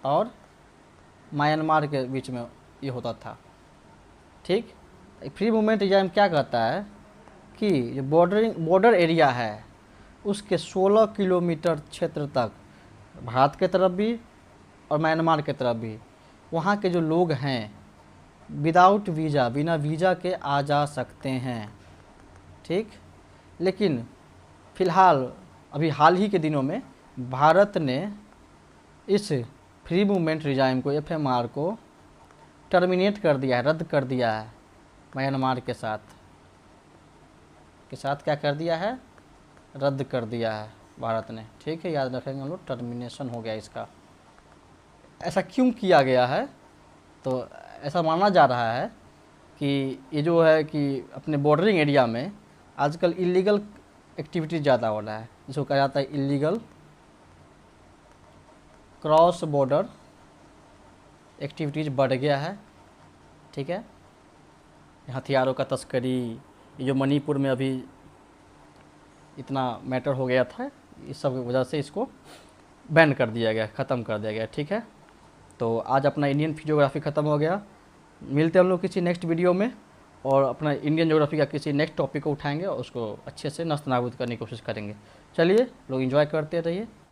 [SPEAKER 1] और म्यांमार के बीच में ये होता था, ठीक। फ्री मूवमेंट रिजाइम क्या कहता है कि जो बॉर्डर एरिया है उसके 16 किलोमीटर क्षेत्र तक भारत के तरफ भी और म्यांमार के तरफ भी वहाँ के जो लोग हैं विदाउट वीज़ा, बिना वीज़ा के आ जा सकते हैं, ठीक। लेकिन फ़िलहाल अभी हाल ही के दिनों में भारत ने इस फ्री मूवमेंट रिजाइम को, एफएमआर को टर्मिनेट कर दिया है, रद्द कर दिया है। म्यांमार के साथ क्या कर दिया है, रद्द कर दिया है भारत ने, ठीक है, याद रखेंगे हम लोग, टर्मिनेशन हो गया इसका। ऐसा क्यों किया गया है, तो ऐसा माना जा रहा है कि ये जो है कि अपने बॉर्डरिंग एरिया में आजकल इलीगल एक्टिविटीज़ ज़्यादा हो रहा है, जिसको कहा जाता है इलीगल क्रॉस बॉर्डर एक्टिविटीज़ बढ़ गया है, ठीक है। हथियारों का तस्करी, ये जो मणिपुर में अभी इतना मैटर हो गया था, इस सब की वजह से इसको बैन कर दिया गया, ख़त्म कर दिया गया, ठीक है। तो आज अपना इंडियन ज्योग्राफी ख़त्म हो गया। मिलते हैं हम लोग किसी नेक्स्ट वीडियो में, और अपना इंडियन ज्योग्राफी का किसी नेक्स्ट टॉपिक को उठाएंगे और उसको अच्छे से नस्तनाबूद करने की कोशिश करेंगे। चलिए लोग एंजॉय करते रहिए।